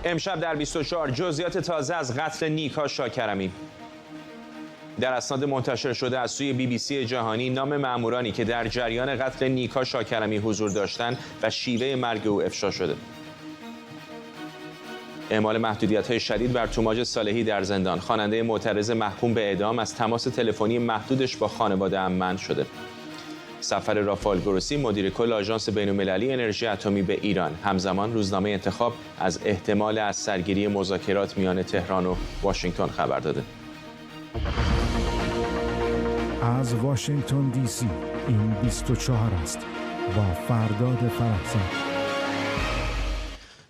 امشب در 24 جزئیات تازه از قتل نیکا شاکرمی. در اسناد منتشر شده از سوی BBC جهانی نام مامورانی که در جریان قتل نیکا شاکرمی حضور داشتند و شیوه مرگ او افشا شده. اعمال محدودیت‌های شدید بر توماج صالحی در زندان. خواننده معترض محکوم به اعدام از تماس تلفنی محدودش با خانواده منع شده. سفر رافائل گروسی مدیر کل آژانس بین‌المللی انرژی اتمی به ایران. همزمان روزنامه انتخاب از احتمال از سرگیری مذاکرات میان تهران و واشنگتن خبر داده. از واشنگتن دی سی این 24 است با فرداد فرحزاد.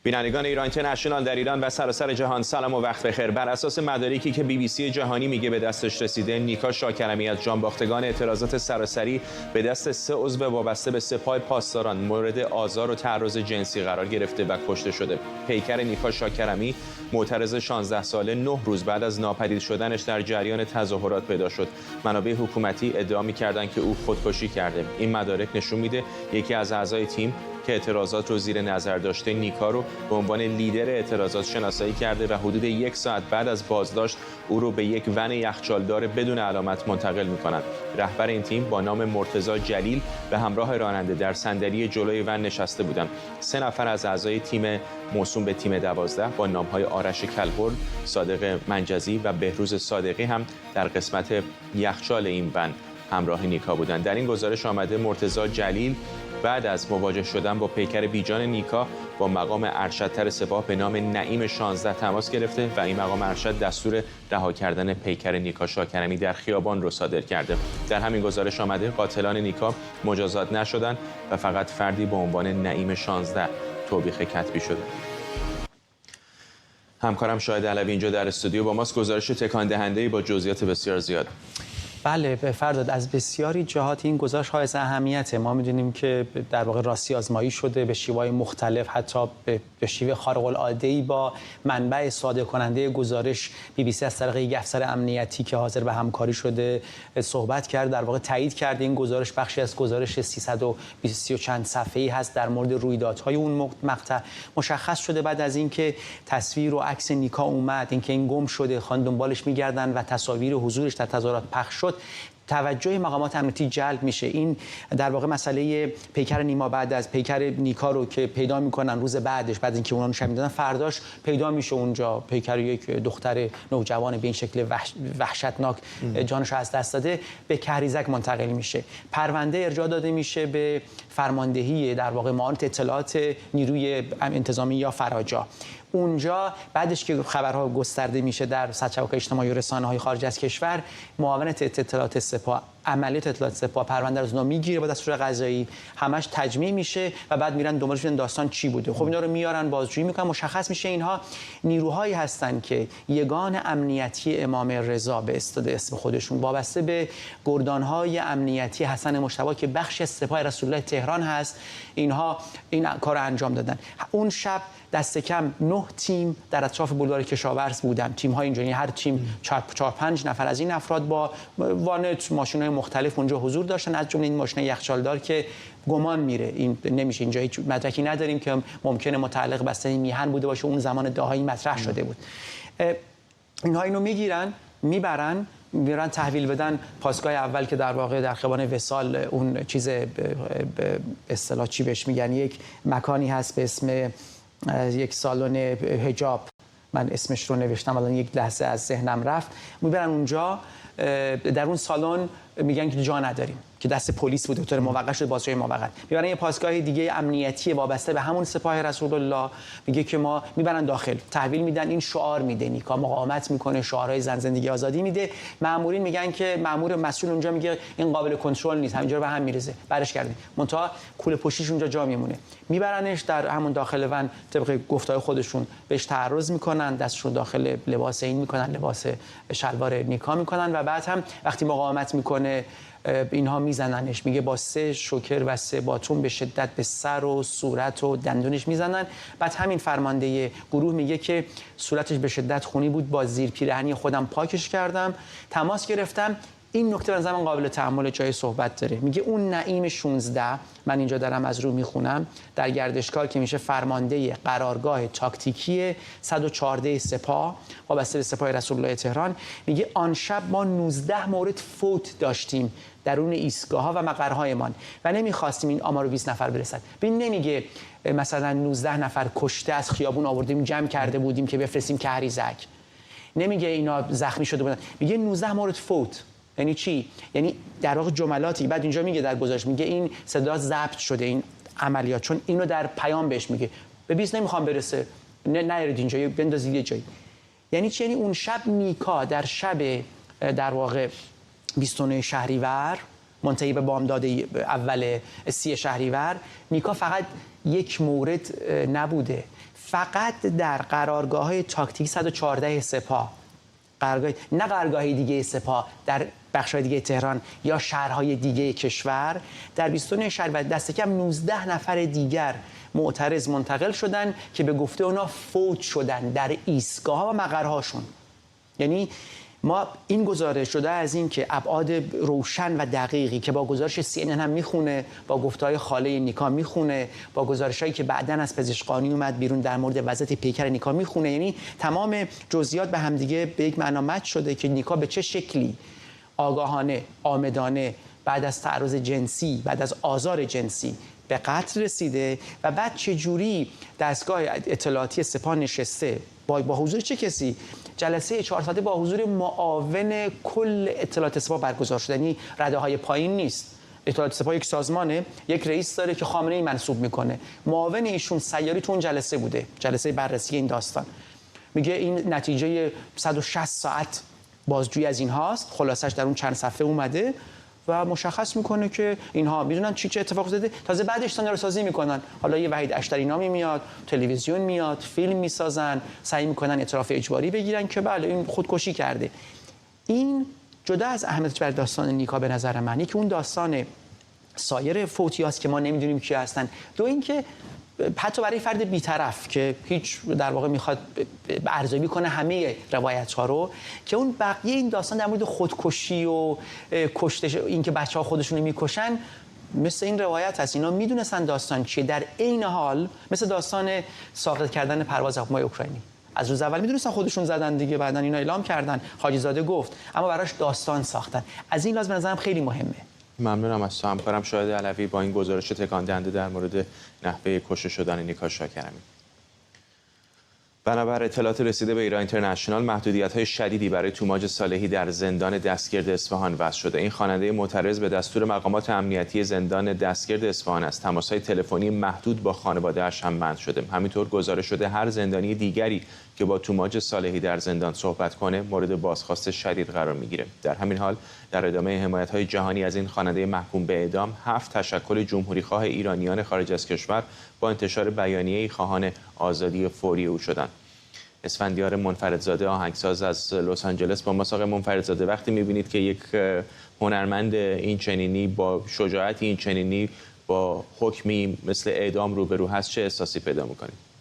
بینندگان ایران اینترنشنال در ایران و سراسر جهان سلام و وقت بخیر. بر اساس مدارکی که BBC جهانی میگه به دستش رسیده، نیکا شاکرمی از جانباختگان اعتراضات سراسری به دست 3 عضو وابسته به سپاه پاسداران مورد آزار و تعرض جنسی قرار گرفته و کشته شده. پیکر نیکا شاکرمی معترض 16 ساله 9 روز بعد از ناپدید شدنش در جریان تظاهرات پیدا شد. منابع حکومتی ادعا می‌کردند که او خودکشی کرده. این مدارک نشون میده یکی از اعضای تیم که اعتراضات رو زیر نظر داشته نیکا رو به عنوان لیدر اعتراضات شناسایی کرده و حدود 1 ساعت بعد از بازداشت او رو به یک ون یخچالدار بدون علامت منتقل می‌کنند. رهبر این تیم با نام مرتضی جلیل به همراه راننده در صندلی جلوی ون نشسته بودند. 3 نفر از اعضای تیم موسوم به تیم 12 با نام‌های آرش کلهر، صادق منجزی و بهروز صادقی هم در قسمت یخچال این ون همراه نیکا بودند. در این گزارش آمده مرتضی جلیل بعد از مواجه شدن با پیکر بیجان نیکا با مقام ارشدتر سپاه به نام نعیم 16 تماس گرفته و این مقام ارشد دستور رها کردن پیکر نیکا شاکرمی در خیابان رو صادر کرده. در همین گزارش آمده قاتلان نیکا مجازات نشدند و فقط فردی به عنوان نعیم 16 توبیخ کتبی شده. همکارم شاهد علوی اینجا در استودیو با ماست. گزارش تکان دهنده‌ای با جزئیات بسیار زیاد. بله فرداد، از بسیاری جهات این گزارش حائز اهمیته. ما می‌دونیم که در واقع راستی آزمایی شده به شیوه‌های مختلف، حتی به شیوه خارق العاده‌ای با منبع صادر کننده گزارش BBC از طریق یک افسر امنیتی که حاضر به همکاری شده صحبت کرد. در واقع تایید کرده این گزارش بخشی از گزارش 320 و چند صفحه‌ای هست در مورد رویدادهای اون مقطع. مشخص شده بعد از اینکه تصویر و عکس نیکا اومد، اینکه این گم شده، خوان دنبالش می‌گردن و تصاویر حضورش در تظاهرات پخش شد، توجه مقامات امنیتی جلب میشه. این در واقع مسئله پیکر نیما بعد از پیکر نیکا رو که پیدا میکنن روز بعدش، بعد اینکه اونا نشون میدادن، فرداش پیدا میشه اونجا پیکر یک دختر نوجوان به این شکل وحشتناک جانش از دست داده به کهریزک منتقل میشه. پرونده ارجاع داده میشه به فرماندهی در واقع معاونت اطلاعات نیروی انتظامی یا فراجا. اونجا بعدش که خبرها گسترده میشه در شبکه‌های اجتماعی و رسانه‌های خارج از کشور، معاونت اطلاعات سپاه، عملیات اطلاعات سپاه پرونده رو از اونا میگیره با دستور قضایی، همش تجمیع میشه و بعد میرن دنبالش ببینن داستان چی بوده. خب اینا رو میارن بازجویی میکنن، مشخص میشه اینها نیروهایی هستن که یگان امنیتی امام رضا به اسم خودشون وابسته به گردانهای امنیتی حسن مجتبی که بخشی از سپاه رسول الله تهران هست، اینها این کار رو انجام دادن. اون شب دست کم 9 تیم در اطراف بولوار کشاورز بودن. تیم‌های اینجوری هر تیم 4-5 نفر از این افراد با وانت ماشین‌های مختلف اونجا حضور داشتن، از جمله این ماشین یخچالدار که گمان میره این نمیشه، اینجا هیچ مدرکی نداریم که ممکنه متعلق بستنی میهن بوده باشه، اون زمان دهه‌ای مطرح شده بود. اینها اینو میگیرن میبرن میرن تحویل بدن پاسگاه اول که در واقع در خیابان وصال اون چیز به اصطلاح چی بهش میگن، یک مکانی هست به اسم یک سالن حجاب، من اسمش رو نوشتم الان یک لحظه از ذهنم رفت. میبرن اونجا در اون سالن میگن که جا نداریم، که دست پلیس بود، دکتر موقت شده بازجوی موقت. میبرن یه پاسگاه دیگه امنیتی وابسته به همون سپاه رسول الله، میگه که ما میبرن داخل تحویل میدن، این شعار میده، نیکا مقاومت میکنه، شعارهای زن زندگی آزادی میده. مامورین میگن که مامور مسئول اونجا میگه این قابل کنترل نیست، همینجوری به هم میرزه، برش کردیم، منتها کوله پشتیش اونجا جا میمونه. میبرنش در همون داخل ون، طبق گفتهای خودشون بهش تعرض میکنن، دستشون داخل لباس این میکنن، لباس شلوار نیکا میکنن و بعد هم وقتی مقاومت میکنه اینها میزننش، میگه با 3 شوکر و 3 باتون به شدت به سر و صورت و دندونش میزنن. بعد همین فرمانده گروه میگه که صورتش به شدت خونی بود، با زیر پیرهنی خودم پاکش کردم، تماس گرفتم، این نکته به نظر من قابل تأمل، جای صحبت داره. میگه اون نعیم 16، من اینجا دارم از رو میخونم، در گردشگاه که میشه فرمانده قرارگاه تاکتیکی 114 سپاه وابسته به سپاه رسول الله تهران، میگه آن شب ما 19 مورد فوت داشتیم درون ایستگاه‌ها و مقرهایمان و نمیخواستیم این آمار 20 نفر برسد. ببین نمیگه مثلا 19 نفر کشته از خیابون آوردیم جمع کرده بودیم که بفرستیم کهریزک، نمیگه اینا زخمی شده بودن، میگه 19 مورد فوت. یعنی چی؟ یعنی در واقع جملاتی بعد اینجا میگه در گزارش میگه این صدا ضبط شده این عملیات، چون اینو در پیام بهش میگه به 20 نمیخوام برسه، نرید اینجا بندازید یه جایی. یعنی چی؟ یعنی اون شب نیکا در شب در واقع 29 شهریور منتهی به بامداد اول 30 شهریور، نیکا فقط یک مورد نبوده، فقط در قرارگاه‌های تاکتیک 114 سپاه، نه قرارگاه دیگه سپاه در بخش‌های دیگه تهران یا شهرهای دیگه کشور، در 29 شهریور دست کم 19 نفر دیگر معترض منتقل شدن که به گفته اونا فوت شدن در ایستگاه‌ها و مقرهاشون. یعنی ما این گزارش شده از این که ابعاد روشن و دقیقی که با گزارش CNN هم میخونه، با گفته‌های خاله نیکا میخونه، با گزارش‌هایی که بعداً از پزشکانی اومد بیرون در مورد وضعیت پیکر نیکا میخونه، یعنی تمام جزئیات به هم دیگه به یک معنا مچ شده که نیکا به چه شکلی آگاهانه، عامدانه بعد از تعرض جنسی، بعد از آزار جنسی به قتل رسیده و بعد چه جوری دستگاه اطلاعاتی سپاه نشسته با حضور چه کسی؟ جلسه 4 ساعته با حضور معاون کل اطلاعات سپاه برگزار شده، یعنی رده‌های پایین نیست. اطلاعات سپاه یک سازمانه، یک رئیس داره که خامنه‌ای منصوب میکنه، معاون ایشون سیاری تو اون جلسه بوده، جلسه بررسی این داستان. میگه این نتیجه 160 ساعت بازجویی از این هاست، خلاصش در اون چند صفحه اومده و مشخص میکنه که اینها میدونن چه اتفاق افتاده. تازه بعدش سناریو سازی میکنن، حالا یه وحید اشتری نامی میاد، تلویزیون میاد، فیلم میسازن، سعی میکنن اعتراف اجباری بگیرن که بله این خودکشی کرده. این جدا از اهمیتش بر داستان نیکا به نظر من، یکی اون داستان سایر فوتیاست که ما نمیدونیم کی هستن، دو اینکه حتی برای فرد بی‌طرف که هیچ در واقع میخواد ارزیابی کنه همه روایت‌ها رو، که اون بقیه این داستان در مورد خودکشی و کشته اینکه بچه‌ها خودشون رو میکشن مثل این روایت هست، اینا میدونستن داستان چیه، در عین حال مثل داستان ساقط کردن پرواز هواپیمای اوکراینی، از روز اول میدونستن خودشون زدن دیگه، بعدن اینا اعلام کردن، حاجی زاده گفت، اما براش داستان ساختن. از این لحاظ به نظرم خیلی مهمه. ممنونم از تو همکارم شاهد علوی با این گزارش تکان دهنده در مورد نحوه کشته شدن نیکا شاکرمی. بنابر اطلاعات رسیده به ایران اینترنشنال، محدودیت‌های شدیدی برای توماج صالحی در زندان دستگرد اصفهان وضع شده. این خواننده معترض به دستور مقامات امنیتی زندان دستگرد اصفهان است. تماس‌های تلفنی محدود با خانواده‌اش هم منع شده. همینطور گزارش شده هر زندانی دیگری که با توماج صالحی در زندان صحبت کنه مورد بازخواست شدید قرار میگیره. در همین حال در ادامه حمایت‌های جهانی از این خواننده محکوم به اعدام، 7 تشکل جمهوریخواه ایرانیان خارج از کشور با انتشار بیانیه‌ای خواهان آزادی فوری او شدند. اسفندیار منفردزاده آهنگساز از لس آنجلس با ما. آقای منفردزاده، وقتی می‌بینید که یک هنرمند این چنینی با شجاعتی این چنینی با حکمی مثل اعدام روبرو هست، چه احساسی پیدا می‌کنید؟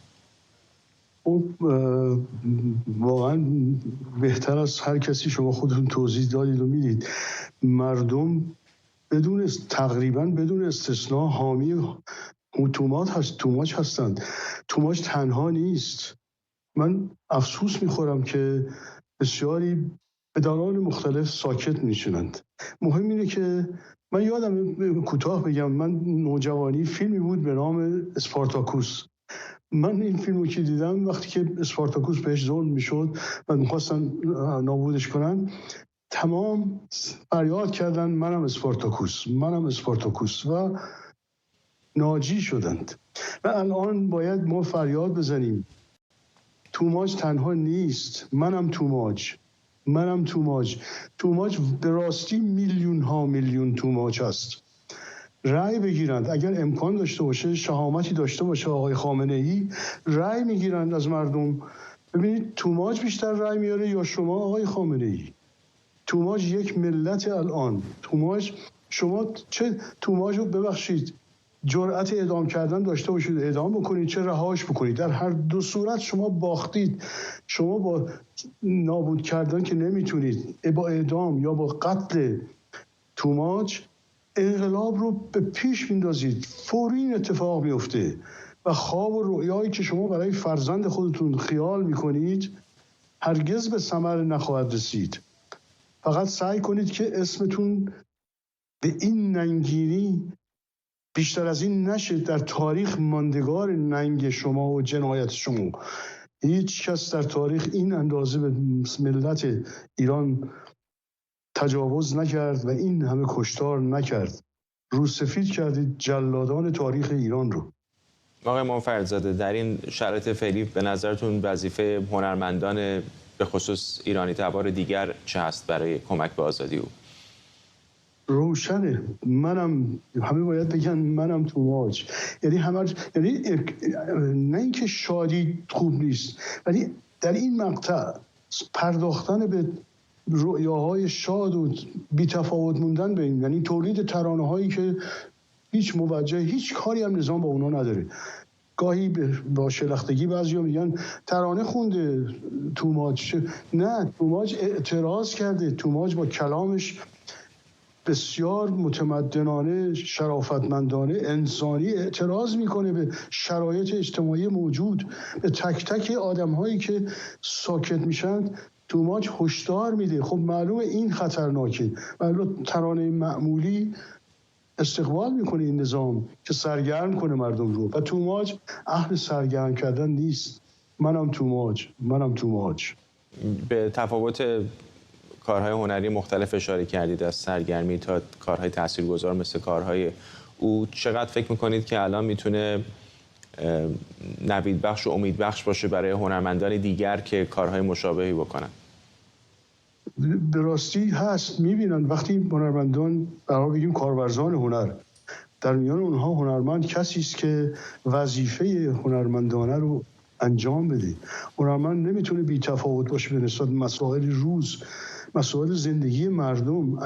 واقعا بهتر از هر کسی شما خودتون توضیح دادید و میدید، مردم تقریبا بدون استثناء حامی توماج هستند. توماج تنها نیست. من افسوس میخورم که بسیاری به دوران مختلف ساکت میشونند. مهم اینه که من یادم کوتاه بگم، من نوجوانی فیلمی بود به نام اسپارتاکوس. من این فیلمو که دیدم وقتی که اسپارتاکوس بهش ظلم میشد و میخواستن نابودش کنن، تمام فریاد کردن منم اسپارتاکوس و ناجی شدند. و الان باید ما فریاد بزنیم توماج تنها نیست، منم توماج به راستی میلیون توماج هست. رأی بگیرند، اگر امکان داشته باشه، شهامتی داشته باشه آقای خامنه‌ای، رأی میگیرند از مردم. ببینید توماج بیشتر رأی میاره یا شما آقای خامنه‌ای؟ توماج یک ملت الان. شما چه توماج رو ببخشید جرأت اعدام کردن داشته باشید اعدام بکنید، چه رهاش بکنید. در هر دو صورت شما باختید. شما با نابود کردن که نمیتونید، با اعدام یا با قتل توماج انقلاب رو به پیش میندازید، فوری این اتفاق میفته و خواب و رؤیایی که شما برای فرزند خودتون خیال میکنید هرگز به ثمر نخواهد رسید. فقط سعی کنید که اسمتون به این ننگینی بیشتر از این نشه در تاریخ ماندگار ننگ شما و جنایت شما. هیچ کس در تاریخ این اندازه به ملت ایران تجاوز نکرد و این همه کشتار نکرد. روسفید کردید جلادان تاریخ ایران رو. آقای منفردزاده، در این شرایط فعلی به نظرتون وظیفه هنرمندان به خصوص ایرانی تبار دیگر چه هست برای کمک به آزادی او؟ روشنه. همه باید بگن منم توماج. یعنی نه اینکه شادی خوب نیست، ولی در این مقطع پرداختن به رؤیاهای شاد و بی‌تفاوت موندن به این، یعنی تولید ترانه‌هایی که هیچ کاری هم نظام با اونا نداره. گاهی با شلختگی بعضیا میگن ترانه خونده توماج. نه، توماج اعتراض کرده. توماج با کلامش بسیار متمدنانه، شرافتمندانه، انسانی اعتراض میکنه به شرایط اجتماعی موجود، به تک تک آدم‌هایی که ساکت میشن. توماج هشدار میده. خب معلومه این خطرناکه. معلومه ترانه معمولی استقبال میکنه این نظام که سرگرم کنه مردم رو، و توماج اهل سرگرم کردن نیست. منم توماج. به تفاوت کارهای هنری مختلف اشاره کردید، از سرگرمی تا کارهای تاثیرگذار مثل کارهای او. چقدر فکر میکنید که الان میتونه نوید بخش و امید بخش باشه برای هنرمندان دیگر که کارهای مشابهی بکنن؟ به راستی هست. میبینن وقتی هنرمندان، برای بگیم کارورزان هنر، در میان اونها هنرمند کسی است که وظیفه هنرمندانه رو انجام بده. هنرمند نمیتونه بی تفاوت باشه به نسبت مسائل روز، مسائل زندگی مردم.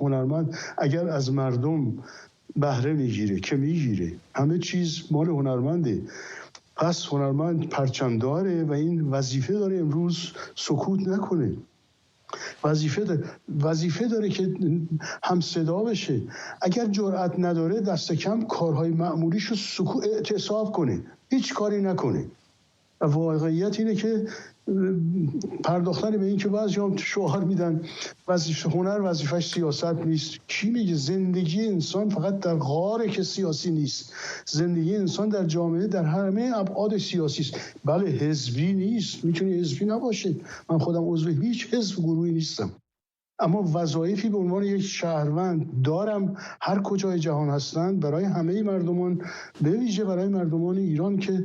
هنرمند اگر از مردم بهره میگیره که میگیره، همه چیز مال هنرمنده. پس هنرمند پرچمداره و این وظیفه داره امروز سکوت نکنه. وظیفه داره که هم صدا بشه. اگر جرأت نداره دست کم کارهای معمولیشو اعتصاب کنه، هیچ کاری نکنه. و واقعیت اینه که پرداختن به این که بعضی هم شعار میدن هنر وظیفش سیاست نیست. کی میگه؟ زندگی انسان فقط در غاره که سیاسی نیست. زندگی انسان در جامعه در همه ابعاد سیاسی است. بله، حزبی نیست، میتونه حزبی نباشه. من خودم عضو هیچ حزب گروهی نیستم، اما وظایفی به عنوان یک شهروند دارم هر کجای جهان هستند برای همه مردمان، به ویژه برای مردمان ایران که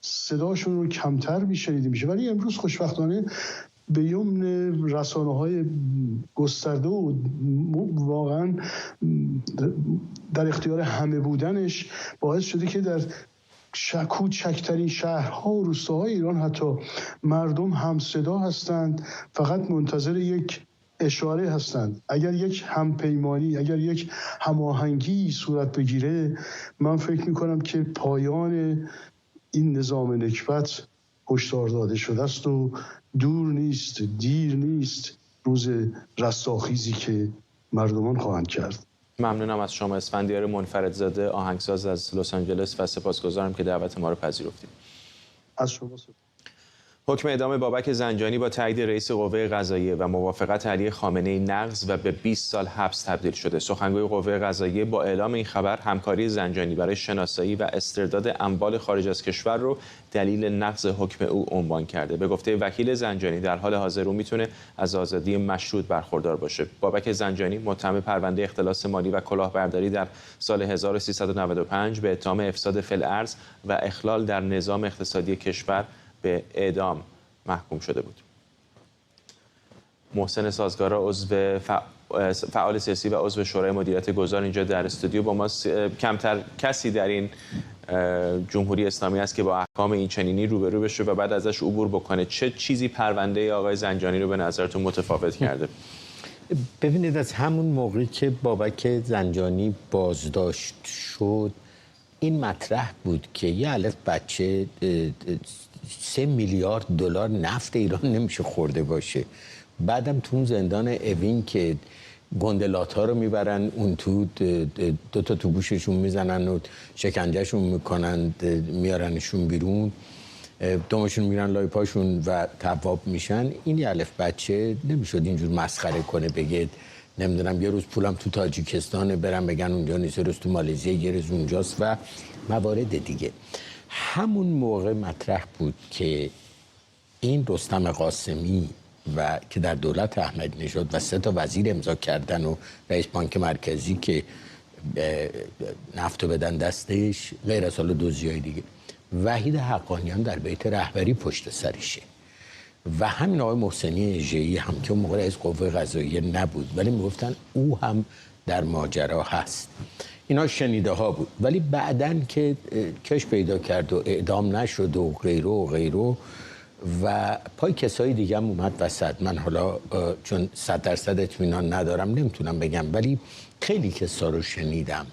صداشون رو کمتر میشنیده میشه. ولی امروز خوشبختانه به یمن رسانه‌های گسترده و واقعا در اختیار همه بودنش باعث شده که در کوچکترین شهرها و روستاهای ایران حتی مردم هم صدا هستند، فقط منتظر یک اشاره هستند. اگر یک همپیمانی، اگر یک هماهنگی صورت بگیره، من فکر میکنم که پایان این نظام نکبت هشدار داده شده است و دور نیست، دیر نیست روز رستاخیزی که مردمان خواهند کرد. ممنونم از شما اسفندیار منفردزاده، آهنگساز از لس آنجلس، و سپاسگزارم که دعوت ما رو پذیرفتید. از شما سپاس. حکم اعدام بابک زنجانی با تایید رئیس قوه قضاییه و موافقت علی خامنه‌ای نقض و به 20 سال حبس تبدیل شده. سخنگوی قوه قضاییه با اعلام این خبر همکاری زنجانی برای شناسایی و استرداد اموال خارج از کشور رو دلیل نقض حکم او عنوان کرده. به گفته وکیل زنجانی در حال حاضر او میتونه از آزادی مشروط برخوردار باشه. بابک زنجانی متهم پرونده اختلاس مالی و کلاهبرداری در سال 1395 به اتهام افساد فی الارض و اخلال در نظام اقتصادی کشور به اعدام محکوم شده بود. محسن سازگارا، عضو فعال سیاسی و عضو شورای مدیریت گذار، اینجا در استودیو با ماست. کمتر کسی در این جمهوری اسلامی است که با احکام این چنینی روبرو بشه و بعد ازش عبور بکنه. چه چیزی پرونده آقای زنجانی رو به نظرتون متفاوت کرده؟ ببینید از همون موقعی که بابک زنجانی بازداشت شد این مطرح بود که یه الف بچه 3 میلیارد دلار نفت ایران نمیشه خورده باشه. بعدم تو اون زندان اوین که گندلات ها رو میبرن اون تو 2 تا تو گوششون میزنن و شکنجهشون میکنن میارنشون بیرون، دومشون میرن لای پاشون و تواب میشن. این یه الف بچه نمیشد اینجور مسخره کنه بگه نمیدونم یه روز پولم تو تاجیکستانه برم بگن اونجا نیست، یه روز تو مالزی، یه روز اونجاست و موارد دیگه. همون موقع مطرح بود که این رستم قاسمی و که در دولت احمدی نژاد و 3 تا وزیر امضا کردن و رئیس بانک مرکزی که نفتو بدن دستش، غیر از حالا دوزیای دیگه، وحید حقانیان در بیت رهبری پشت سرشه و همین آقای محسنی اژه‌ای هم که اون موقع رئیس قوه قضاییه نبود ولی میگفتن او هم در ماجرا هست. اینا شنیده ها بود، ولی بعدن که کش پیدا کرد و اعدام نشد و غیره و پای کسای دیگه هم اومد وسط. من حالا چون 100% اطمینان ندارم نمیتونم بگم، ولی خیلی کسا رو شنیدم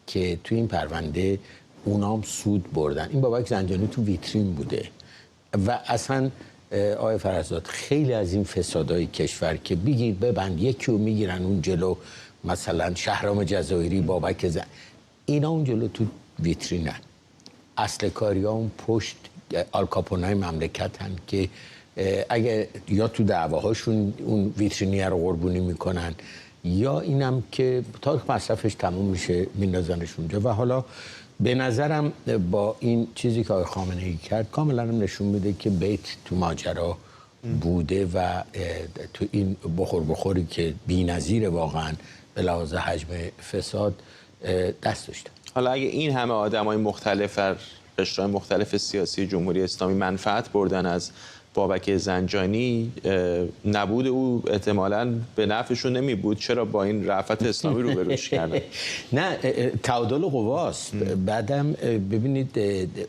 که تو این پرونده اونام سود بردن. این بابک زنجانی تو ویترین بوده و اصلا آقای فرزاد خیلی از این فسادهای کشور که بگیر ببند یکی رو میگیرن اون جلو، مثلا شهرام جزایری، بابک اینا اون جلو تو ویترینن. اصل کاری ها اون پشت آلکاپونای مملکت هن که اگه یا تو دعواهاشون اون ویترینیه رو قربونی میکنن یا اینم که تاریخ مصرفش تموم میشه میندازنش اونجا. و حالا به نظرم با این چیزی که آقای خامنه‌ای کرد کاملا هم نشون میده که بیت تو ماجرا بوده و تو این بخوری که بی‌نظیره واقعا به لحاظ حجم فساد دست داشته. حالا اگه این همه آدمای مختلف در قشرهای مختلف سیاسی جمهوری اسلامی منفعت بردن از بابک زنجانی، نبود او احتمالاً به نفعشون نمی بود، چرا با این رأفت اسلامی رو بروش کردن؟ نه، تعادل قواست. بعدم ببینید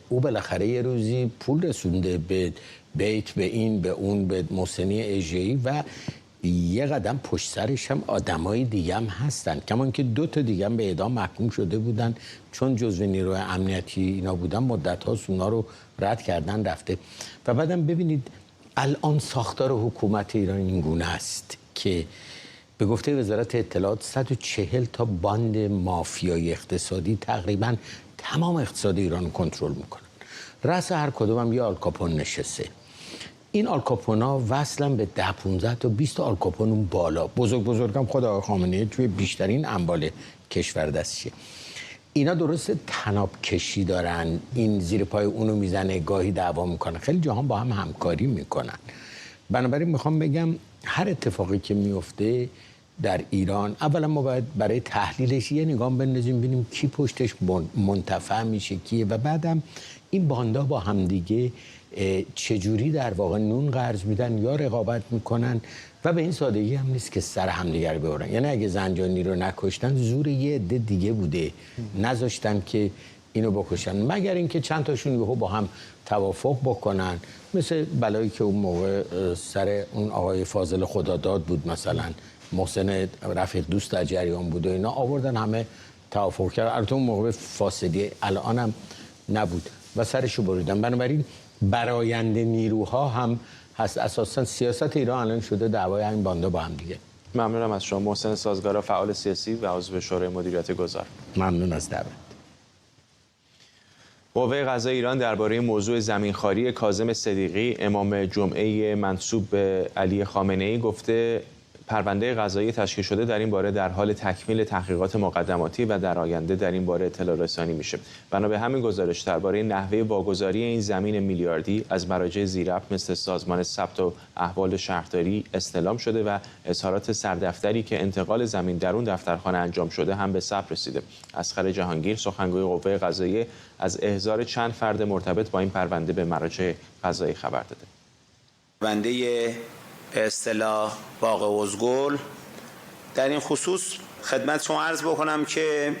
او بالاخره یه روزی پول رسونده به بیت، به این، به اون، به محسنی اژه‌ای و یه قدم پشت سرش هم آدمای دیگه هم هستن، کمان که 2 تا دیگه هم به اعدام محکوم شده بودن چون جزو نیروی امنیتی اینا بودن، مدت ها اونا رو رد کردن رفته. و بعدم ببینید الان ساختار حکومت ایران این گونه است که به گفته وزارت اطلاعات 140 تا باند مافیای اقتصادی تقریبا تمام اقتصاد ایران کنترل میکنن. رأس هر کدوم هم یه آلکاپون نشسته. این آلکاپونا وصلن به 10 15 تا 20 تا آلکاپون اون بالا. بزرگم خود آقای خامنه‌ای توی بیشترین اموال کشور دستشه. اینا درست تناب کشی دارن، این زیر پای اونو میزنه، گاهی دعوا میکنن، خیلی جهان با هم همکاری میکنن. بنابراین میخوام بگم هر اتفاقی که میفته در ایران اولا ما باید برای تحلیلش یه نگاه بندازیم ببینیم کی پشتش منتفع میشه کیه و بعدم این باندا با همدیگه چجوری در واقع نون قرض میدن یا رقابت میکنن و به این سادگی هم نیست که سر همدیگر ببرن. یعنی اگه زنجانی رو نکشتن زور یه عده دیگه بوده نذاشتن که اینو بکشن، مگر اینکه چند تاشون یهو با هم توافق بکنن، مثل بلایی که اون موقع سر اون آقای فاضل خداداد بود، مثلا محسن رفیق دوست در جریان بود و اینا آوردن همه توافق کردن. البته اون موقع فاسدی الانم نبود و سرشو بریدن. بنابراین براینده نیروها هم هست. اساسا سیاست ایران الان شده دعوای همین باندا با هم دیگه. ممنونم از شما محسن سازگارا، فعال سیاسی و عضو شورای مدیریت گذار. ممنون از دعوت. قوه قضاییه ایران درباره موضوع زمینخواری کاظم صدیقی امام جمعه منسوب به علی خامنه‌ای گفته پرونده قضایی تشکیل شده در این باره در حال تکمیل تحقیقات مقدماتی و در آینده در این باره اطلاع رسانی میشه. بنا به همین گزارش درباره نحوه واگذاری این زمین میلیاردی از مراجع ذی‌ربط مثل سازمان ثبت و احوال شهرداری استلام شده و اظهارات سردفتری که انتقال زمین در اون دفترخانه انجام شده هم به ثبت رسیده. اصغر جهانگیر سخنگوی قوه قضاییه از احضار چند فرد مرتبط با این پرونده به مراجع قضایی خبر داده. پرونده اصطلاح باغ ازگل در این خصوص خدمتتون عرض بکنم که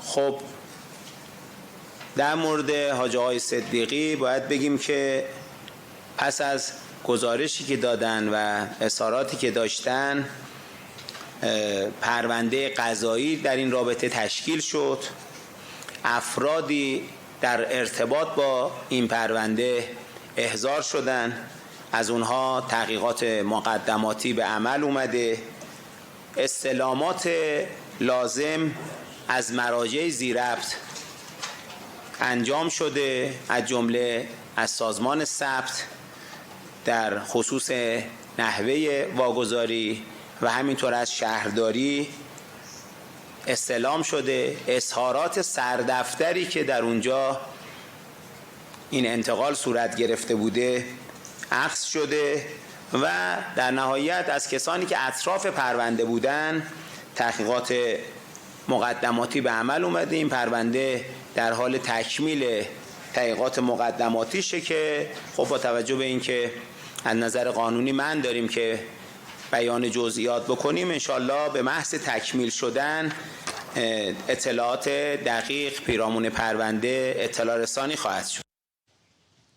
خب در مورد حاج آقای صدیقی باید بگیم که پس از گزارشی که دادن و اظهاراتی که داشتن پرونده قضایی در این رابطه تشکیل شد. افرادی در ارتباط با این پرونده احضار شدن، از اونها تحقیقات مقدماتی به عمل اومده، استلامات لازم از مراجع ذی‌ربط انجام شده، از جمله از سازمان ثبت در خصوص نحوه واگذاری و همینطور از شهرداری استلام شده. اظهارات سردفتری که در اونجا این انتقال صورت گرفته بوده اخذ شده و در نهایت از کسانی که اطراف پرونده بودن تحقیقات مقدماتی به عمل اومده. این پرونده در حال تکمیل تحقیقات مقدماتیشه که خب با توجه به اینکه از نظر قانونی من داریم که بیان جزئیات بکنیم، انشالله به محض تکمیل شدن اطلاعات دقیق پیرامون پرونده اطلاع رسانی خواهد شد.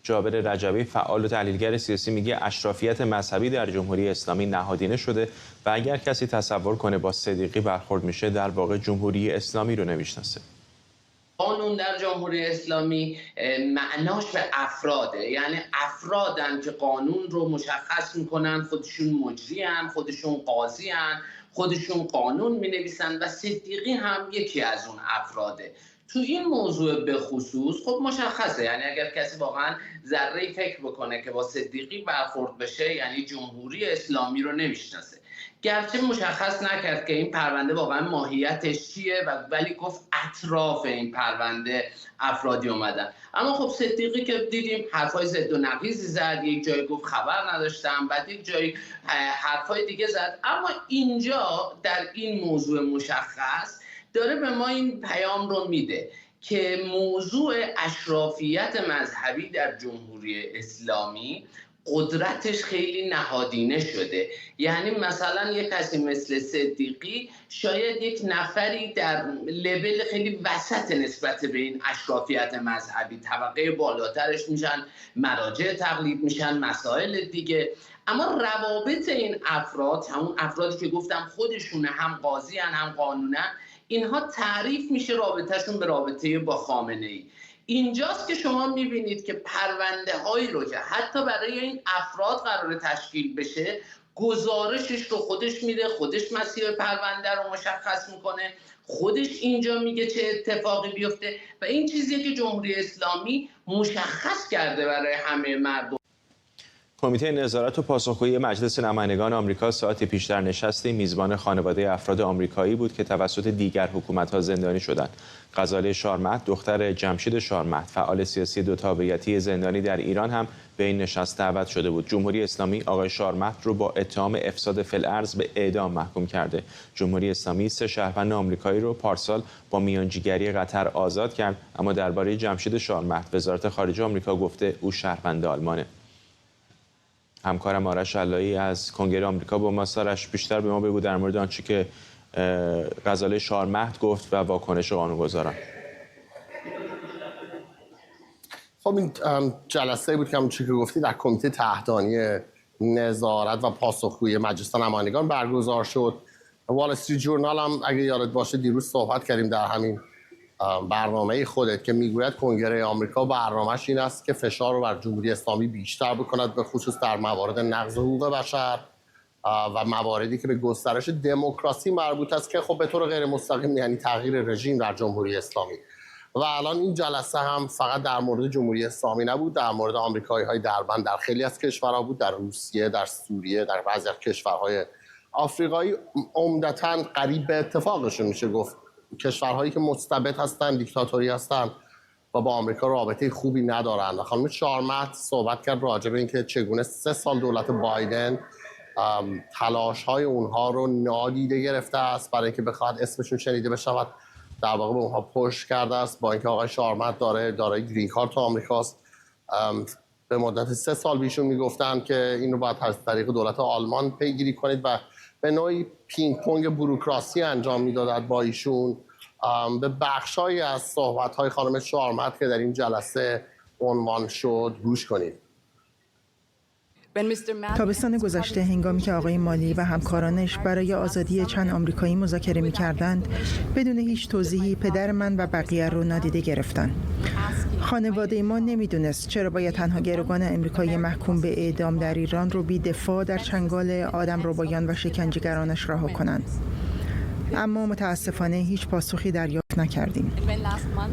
جابر رجبی فعال و تحلیلگر سیاسی میگه اشرافیت مذهبی در جمهوری اسلامی نهادینه شده و اگر کسی تصور کنه با صدیقی برخورد میشه در واقع جمهوری اسلامی رو نمیشناسه. قانون در جمهوری اسلامی معناش به افراده، یعنی افرادن که قانون رو مشخص میکنن، خودشون مجری هن، خودشون قاضی هن، خودشون قانون مینویسن و صدیقی هم یکی از اون افراده. تو این موضوع به خصوص خب مشخصه، یعنی اگر کسی واقعا ذره‌ای فکر بکنه که با صدیقی برخورد بشه یعنی جمهوری اسلامی رو نمیشناسه. گرچه مشخص نکرد که این پرونده واقعا ماهیتش چیه ولی گفت اطراف این پرونده افرادی اومدن. اما خب صدیقی که دیدیم حرفای ضد و نقیضی زد، یک جایی گفت خبر نداشتم، بعد یک جایی حرفای دیگه زد. اما اینجا در این موضوع مشخص داره به ما این پیام رو میده که موضوع اشرافیت مذهبی در جمهوری اسلامی قدرتش خیلی نهادینه شده. یعنی مثلا یک کسی مثل صدیقی شاید یک نفری در لول خیلی وسط نسبت به این اشرافیت مذهبی، طبقه بالاترش میشن مراجع تقلید میشن، مسائل دیگه. اما روابط این افراد، همون افرادی که گفتم خودشون هم قاضی هم قانونن، اینها تعریف میشه رابطهشون به رابطه با خامنه‌ای. اینجاست که شما میبینید که پرونده هایی رو که حتی برای این افراد قرار تشکیل بشه گزارشش رو خودش میده، خودش مسیر پرونده رو مشخص میکنه، خودش اینجا میگه چه اتفاقی بیفته و این چیزیه که جمهوری اسلامی مشخص کرده برای همه مردم. کمیته نظارت و پاسخگویی مجلس نمایندگان آمریکا ساعتی پیش در نشستی میزبان خانواده افراد آمریکایی بود که توسط دیگر حکومت‌ها زندانی شدند. غزاله شارمهد دختر جمشید شارمهد فعال سیاسی دو تابعیتی زندانی در ایران هم به این نشست دعوت شده بود. جمهوری اسلامی آقای شارمهد رو با اتهام افساد فی‌الارض به اعدام محکوم کرده. جمهوری اسلامی 3 شهروند آمریکایی رو پارسال با میانجیگری قطر آزاد کرد، اما درباره جمشید شارمهد وزارت خارجه آمریکا گفته او شهروند آلمانه. همکارم آرش علایی از کنگره آمریکا با ما. آرش، بیشتر به ما بگو در مورد آنچه که غزاله شارمهد گفت و واکنش قانونگذاران. خب این جلسه بود که همونجوری که گفتی در کمیته تحتانی نظارت و پاسخگویی مجلس نمایندگان برگزار شد. وال استریت جورنال هم اگه یادت باشه دیروز صحبت کردیم در همین برنامه خودت که میگوید کنگره آمریکا برنامه‌اش این است که فشار رو بر جمهوری اسلامی بیشتر بکند، به خصوص در موارد نقض حقوق بشر و مواردی که به گسترش دموکراسی مربوط است که خب به طور غیر مستقیم یعنی تغییر رژیم در جمهوری اسلامی. و الان این جلسه هم فقط در مورد جمهوری اسلامی نبود، در مورد آمریکایی‌های دربند در خیلی از کشورها بود، در روسیه، در سوریه، در بعضی از کشورهای آفریقایی. عمدتاً قریب به اتفاقشون میشه گفت کشورهایی که مستبد هستند، دیکتاتوری هستند و با آمریکا رابطه خوبی ندارند. خانم شارمهد صحبت کرد راجع به اینکه چگونه 3 سال دولت بایدن تلاش‌های اونها رو نادیده گرفته است برای اینکه بخواد اسمشون شنیده بشود، در واقع به اونها پشت کرده است. با اینکه آقای شارمهد دارای گرین کارت آمریکاست، به مدت 3 سال بیشون میگفتن که این رو باید از طریق دولت آلمان پیگیری کنید و به نوعی پینگ پونگ بوروکراسی انجام میدادند با ایشون. به بخشایی از صحبت‌های خانم شارمهد که در این جلسه عنوان شد گوش کنید. تابستان گذشته هنگامی که آقای مالی و همکارانش برای آزادی چند آمریکایی مذاکره می‌کردند، بدون هیچ توضیحی پدر من و بقیه رو نادیده گرفتند. خانواده ما نمیدونست چرا باید تنها گروگان آمریکایی محکوم به اعدام در ایران رو بی دفاع در چنگال آدمربایان و شکنجهگرانش رها کنند. اما متاسفانه هیچ پاسخی دریافت نکردیم.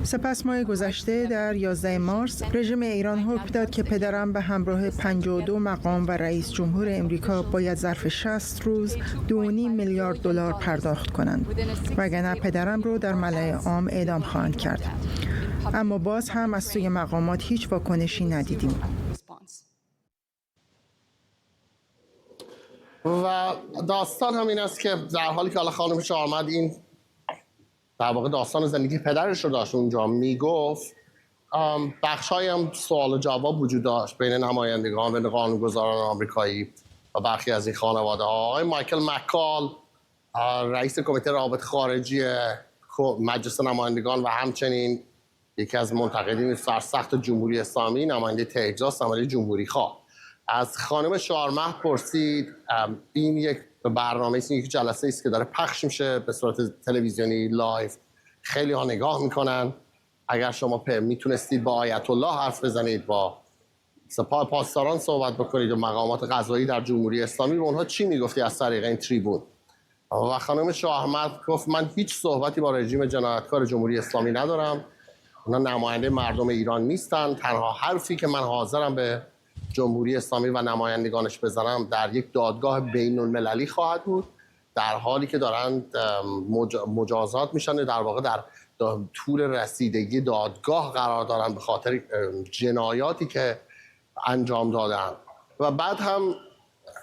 سپس ماه گذشته در 11 مارس رژیم ایران حکم داد که پدرم به همراه 52 مقام و رئیس جمهور امریکا باید ظرف 60 روز 2.5 میلیارد دلار پرداخت کنند، وگرنه پدرم رو در ملأ عام اعدام خواهند کرد. اما باز هم از سوی مقامات هیچ واکنشی ندیدیم. و داستان همین است که در حالی که حالا خانم شاهرمند این در واقع داستان زندگی پدرش رو داشت اونجا میگفت، بخش‌هایی هم سوال و جواب وجود داشت بین نمایندگان و قانونگذاران آمریکایی و برخی از این خانواده ها. آقای مایکل مکال، رئیس کمیته روابط خارجی مجلس نمایندگان و همچنین یکی از منتقدین سرسخت جمهوری اسلامی، نماینده تگزاس، نماینده جمهوری خواه، از خانم شاهرمند پرسید این یک برنامه است، یک جلسه است که داره پخش میشه به صورت تلویزیونی لایو، خیلی ها نگاه میکنن، اگر شما میتونستید با آیت الله حرف بزنید، با سپاه پاسداران صحبت بکنید و مقامات قضایی در جمهوری اسلامی، به اونها چی میگفتی از طریق این تریبون؟ و خانم شاهرمند گفت من هیچ صحبتی با رژیم جنایتکار جمهوری اسلامی ندارم، اونا نماینده مردم ایران نیستن، تنها حرفی که من حاضرم به جمهوری اسلامی و نمایندگانش بزنم در یک دادگاه بین المللی خواهد بود، در حالی که دارند مجازات میشن، در واقع در طول رسیدگی دادگاه قرار دارن به خاطر جنایاتی که انجام دادن. و بعد هم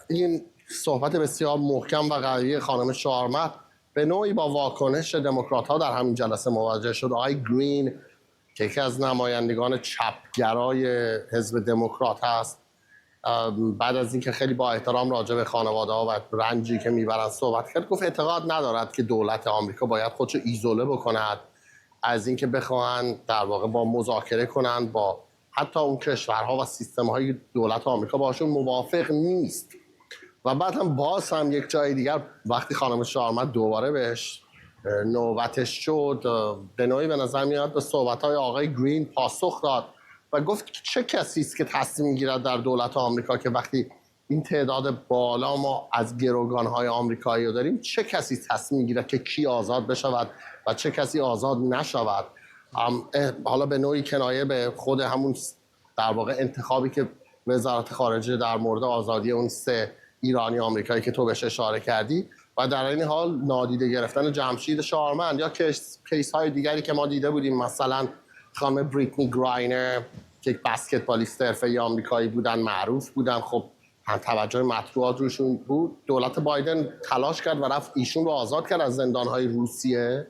این صحبت بسیار محکم و قوی خانم شاهرمند به نوعی با واکنش دموکرات ها در همین جلسه مواجه شد. آقای گرین که یکی از نمایندگان چپگرای حزب دموکرات هست، بعد از اینکه خیلی با احترام راجع به خانواده ها و رنجی که میبرن صحبت کرد، گفت اعتقاد ندارد که دولت آمریکا باید خودشو ایزوله بکند از اینکه بخواهن در واقع با مذاکره کنند با حتی اون کشورها و سیستم های دولت آمریکا باشون موافق نیست. و بعد هم باز هم یک جای دیگر وقتی خانم شاهرمند دوباره بهش نوبتش شد، به نوعی به نظر میاد به صحبت‌های آقای گرین پاسخ داد و گفت چه کسی است که تصمیم می‌گیرد در دولت آمریکا که وقتی این تعداد بالا ما از گروگان‌های آمریکایی رو داریم، چه کسی تصمیم می‌گیرد که کی آزاد بشود و چه کسی آزاد نشود؟ حالا به نوعی کنایه به خود همون در واقع انتخابی که وزارت خارجه در مورد آزادی اون 3 ایرانی آمریکایی که تو بهش اشاره کردی و در این حال نادیده گرفتن جمشید شاهرمند یا کیس های دیگری که ما دیده بودیم، مثلا خانم بریتنی گراینر که یک بسکتبالیست حرفه‌ای آمریکایی بودن، معروف بودن، خب هم توجه مطبوعات روشون بود. دولت بایدن تلاش کرد و رفت ایشون رو آزاد کرد از زندان‌های روسیه،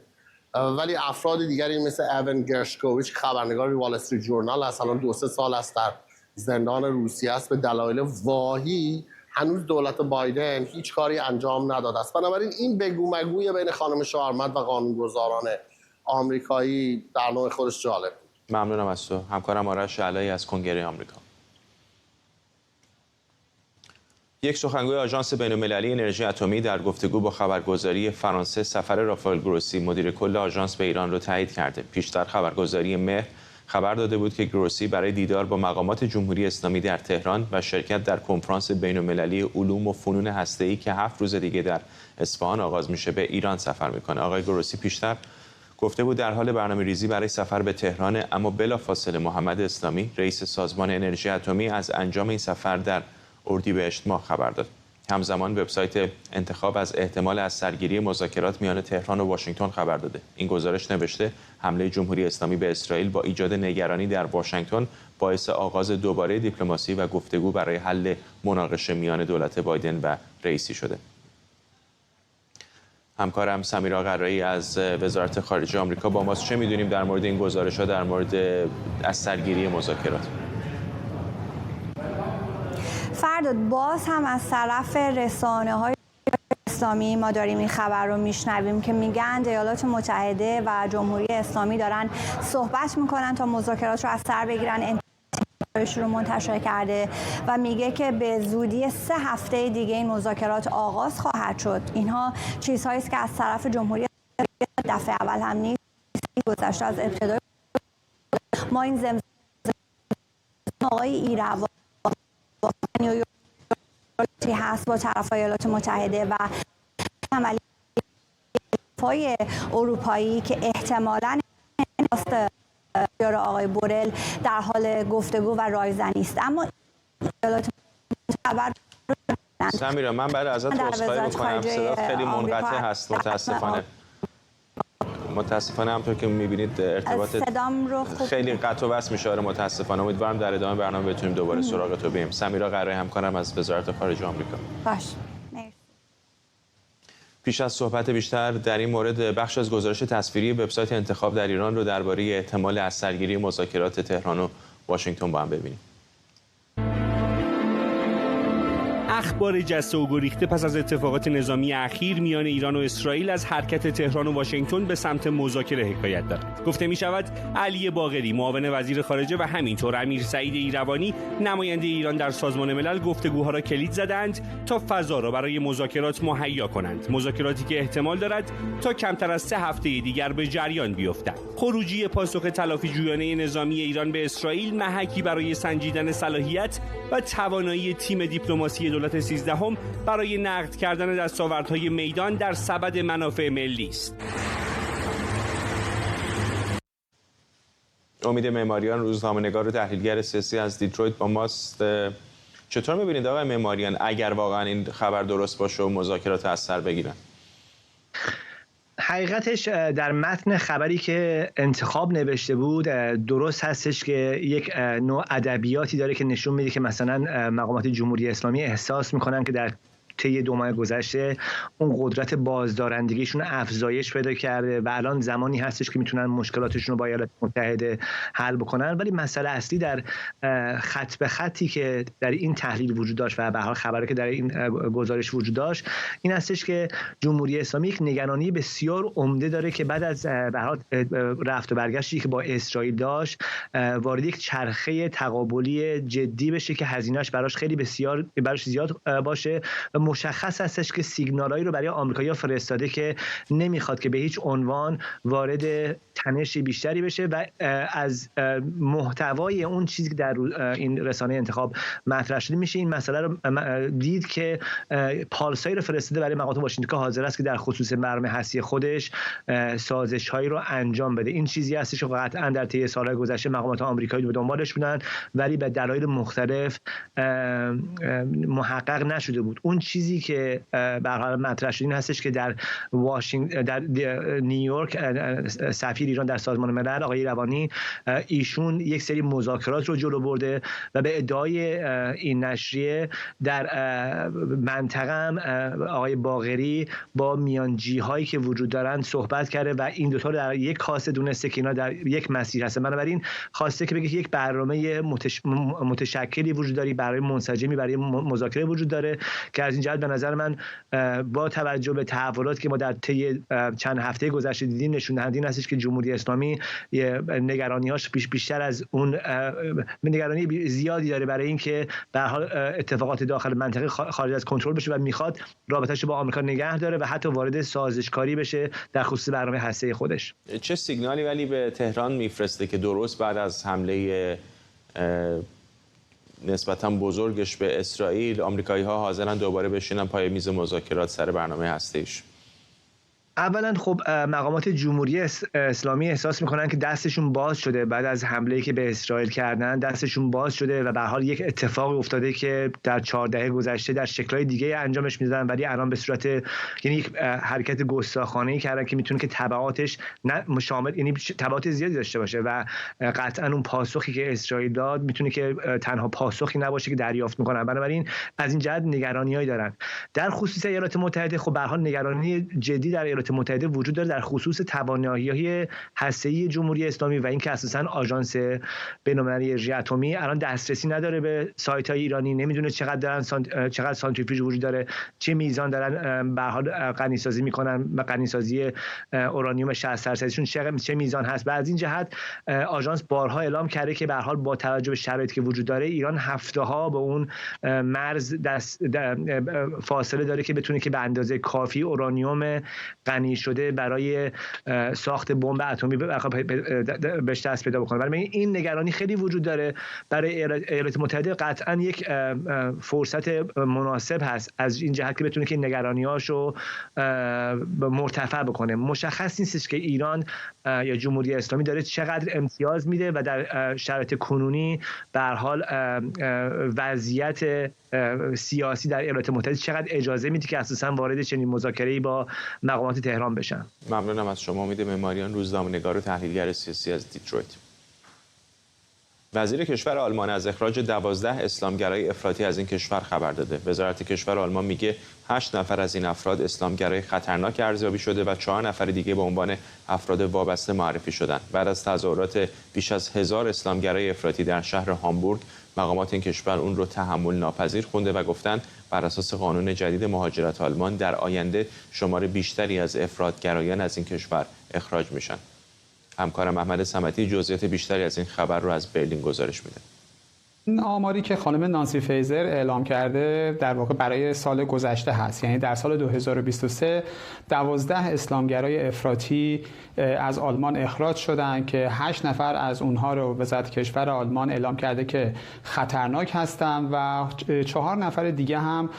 ولی افراد دیگری مثل ایون گرشکوویچ خبرنگار وال استریت جورنال هست، الان 2-3 سال است در زندان روسیه است به دلایل واهی. هنوز دولت بایدن هیچ کاری انجام نداده است. بنابراین این بگو مگوی بین خانم شاهرمند و قانونگذاران آمریکایی در نوع خودش جالب بود. ممنونم از تو. همکارم آرش علایی از کنگره آمریکا. یک سخنگوی آژانس بین‌المللی انرژی اتمی در گفتگو با خبرگزاری فرانسه سفر رافائل گروسی مدیر کل آژانس به ایران را تایید کرده. پیشتر خبرگزاری مهر خبر داده بود که گروسی برای دیدار با مقامات جمهوری اسلامی در تهران و شرکت در کنفرانس بین‌المللی علوم و فنون هسته‌ای که 7 روز دیگه در اصفهان آغاز میشه به ایران سفر میکنه. آقای گروسی پیشتر گفته بود در حال برنامه‌ریزی برای سفر به تهران، اما بلافاصله محمد اسلامی رئیس سازمان انرژی اتمی از انجام این سفر در اردیبهشت ماه خبر داد. همزمان وبسایت انتخاب از احتمال از سرگیری مذاکرات میان تهران و واشنگتن خبر داده. این گزارش نوشته حمله جمهوری اسلامی به اسرائیل با ایجاد نگرانی در واشنگتن باعث آغاز دوباره دیپلماسی و گفتگو برای حل مناقشه میان دولت بایدن و رئیسی شده. همکارم سمیرا قرایی از وزارت خارجه آمریکا با ماست. چه می‌دونیم در مورد این گزارش‌ها در مورد از سرگیری مذاکرات؟ فرداد باز هم از طرف رسانه‌های اسلامی ما داریم این خبر رو میشنویم که میگن ایالات متحده و جمهوری اسلامی دارن صحبت میکنن تا مذاکرات رو از سر بگیرن. رو منتشر کرده و میگه که به زودی 3 هفته دیگه این مذاکرات آغاز خواهد شد. اینها چیزهایی است که از طرف جمهوری دفعه اول هم نیست، گذشته از ابتدای ما این زمزمه آقای ایروانی هست با طرفای ایالات متحده و عملیات‌های اروپایی که احتمالاً آقای بورل در حال گفتگو و رایزنی است. اما ایالات متحده سمیرا، من برای ازت عذرخواهی می‌کنم، صدات خیلی منقطع هست متاسفانه همونطور که می‌بینید ارتباط خیلی قطع و وصل میشه. متاسفانه امیدوارم در ادامه برنامه بتونیم دوباره سراغ تو بیایم. سمیرا قرایی همکارم از وزارت خارجه آمریکا. باش. پیش از صحبت بیشتر در این مورد، بخش از گزارش تصویری وبسایت انتخاب در ایران رو درباره احتمال از سرگیری مذاکرات تهران و واشنگتن با هم ببینیم. اخبار جسته و گریخته پس از اتفاقات نظامی اخیر میان ایران و اسرائیل از حرکت تهران و واشنگتن به سمت مذاکره حکایت دارد. گفته می شود علی باقری معاون وزیر خارجه و همینطور امیر سعید ایروانی نماینده ایران در سازمان ملل گفتگوها را کلید زدند تا فضا را برای مذاکرات مهیا کنند. مذاکراتی که احتمال دارد تا کمتر از 3 هفته دیگر به جریان بیفتند. خروجی پاسخ تلافی جویانه نظامی ایران به اسرائیل محکی برای سنجیدن صلاحیت و توانایی تیم دیپلماسی دولت 13 برای نقد کردن دستاوردهای میدان در سبد منافع ملی است. امید معماریان، روزنامه‌نگار و تحلیلگر سیاسی از دیترویت با ماست. چطور می‌بینید آقای معماریان اگر واقعا این خبر درست باشه و مذاکرات از سر بگیرن؟ حقیقتش در متن خبری که انتخاب نوشته بود درست هستش که یک نوع ادبیاتی داره که نشون میده که مثلا مقامات جمهوری اسلامی احساس میکنن که در طی 2 ماه گذشته اون قدرت بازدارندگیشون افزایش پیدا کرده و الان زمانی هستش که میتونن مشکلاتشون رو با ایالات متحده حل بکنن. ولی مسئله اصلی در خط به خطی که در این تحلیل وجود داشت و به هر خبری که در این گزارش وجود داشت این هستش که جمهوری اسلامی یک نگرانی بسیار عمده داره که بعد از به هر رفت و برگشتی که با اسرائیل داشت وارد یک چرخه تقابلی جدی بشه که هزینه‌اش براش خیلی بسیار زیاد باشه. مشخص هستش که سیگنالایی رو برای آمریکایی‌ها فرستاده که نمیخواد که به هیچ عنوان وارد تنش بیشتری بشه و از محتوای اون چیزی که در این رسانه انتخاب مطرح شده میشه این مسئله رو دید که پالسایی رو فرستاده برای مقامات واشنگتن که حاضر است که در خصوص برنامه هستی خودش سازش‌هایی رو انجام بده. این چیزی هستش که قطعاً در طی سال‌های گذشته مقامات آمریکایی به دنبالش بودن ولی به دلایل مختلف محقق نشده بود. اون چیزی که به هر حال مطرح شد این هستش که در نیویورک سفیر ایران در سازمان ملل آقای ایروانی ایشون یک سری مذاکرات رو جلو برده و به ادعای این نشریه در منطقه هم آقای باقری با میانجی هایی که وجود دارن صحبت کرده و این دو تا در یک کاسه دونسته که اینا در یک مسیر هستن. بنابراین خواسته که بگه یک برنامه متشکلی وجود داره، برای منسجمی برای مذاکره وجود داره که از این جهت به نظر من با توجه به تحولاتی که ما در طی چند هفته گذشته دیدیم نشون دهنده این هستش که جمهوری اسلامی نگرانی‌هاش بیشتر از اون نگرانی زیادی داره برای اینکه به هر حال اتفاقات داخل منطقه خارج از کنترل بشه و میخواد رابطه‌اش با آمریکا نگه داره و حتی وارد سازشکاری بشه در خصوص برنامه هسته‌ای خودش. چه سیگنالی ولی به تهران میفرسته که درست بعد از حمله نسبتاً بزرگش به اسرائیل آمریکایی‌ها حاضرن دوباره بشینن پای میز مذاکرات سر برنامه هسته‌ایش؟ اولا خب مقامات جمهوری اسلامی احساس میکنن که دستشون باز شده بعد از حمله‌ای که به اسرائیل کردن، دستشون باز شده و به هر حال یک اتفاقی افتاده که در 4 دهه گذشته در شکل‌های دیگه انجامش میدادن ولی الان به صورت یعنی یک حرکت گستاخانه‌ای کردن که میتونه که تبعاتش شامل یعنی تبعات زیادی داشته باشه و قطعا اون پاسخی که اسرائیل داد میتونه که تنها پاسخی نباشه که دریافت میکنن. بنابراین از این جهت نگرانی‌هایی دارن. در خصوص ایالات متحده خب به هر حال نگرانی جدی در ایالات ایالات متحده وجود داره در خصوص توانایی‌های هسته‌ای جمهوری اسلامی و اینکه اساساً آژانس بین‌المللی انرژی اتمی الان دسترسی نداره به سایت‌های ایرانی، نمیدونه چقدر سانتریفیوژ وجود داره، چه میزان دارن به هر حال غنی‌سازی میکنن و غنی‌سازی اورانیوم 60%شون چه میزان هست. و از این جهت آژانس بارها اعلام کرده که به هر حال با توجه به شرایطی که وجود داره ایران هفته‌ها به اون مرز فاصله داره که بتونه که به اندازه کافی اورانیوم غنی شده برای ساخت بمب اتمی بهش دست پیدا بکنه. ولی این نگرانی خیلی وجود داره برای ایالات متحده. قطعا یک فرصت مناسب هست از این جهت که بتونه که نگرانی‌هاشو مرتفع بکنه. مشخص نیستش که ایران یا جمهوری اسلامی داره چقدر امتیاز میده و در شرایط کنونی به هر حال وضعیت سیاسی در ایالات متحده چقدر اجازه میده که اساساً وارد چنین مذاکره‌ای با مقامات تهران بشن. ممنونم از شما. امید معماریان، روزنامه‌نگار و تحلیلگر سیاسی از دیترویت. وزیر کشور آلمان از اخراج 12 اسلامگرای افراطی از این کشور خبر داده. وزارت کشور آلمان میگه 8 نفر از این افراد اسلامگرای خطرناک ارزیابی شده و 4 نفر دیگه به عنوان افراد وابسته معرفی شدند. بعد از تظاهرات بیش از 1000 اسلامگرای افراطی در شهر هامبورگ، مقامات این کشور اون رو تحمل ناپذیر خونده و گفتند بر اساس قانون جدید مهاجرت آلمان در آینده شمار بیشتری از افراطگرایان از این کشور اخراج میشن. همکارم احمد صمتی جزئیات بیشتری از این خبر رو از برلین گزارش میده. این آماری که خانم نانسی فیزر اعلام کرده در واقع برای سال گذشته هست، یعنی در سال 2023 12 اسلامگرای افراطی از آلمان اخراج شدند که 8 نفر از اونها رو وزارت کشور آلمان اعلام کرده که خطرناک هستند و 4 نفر دیگه هم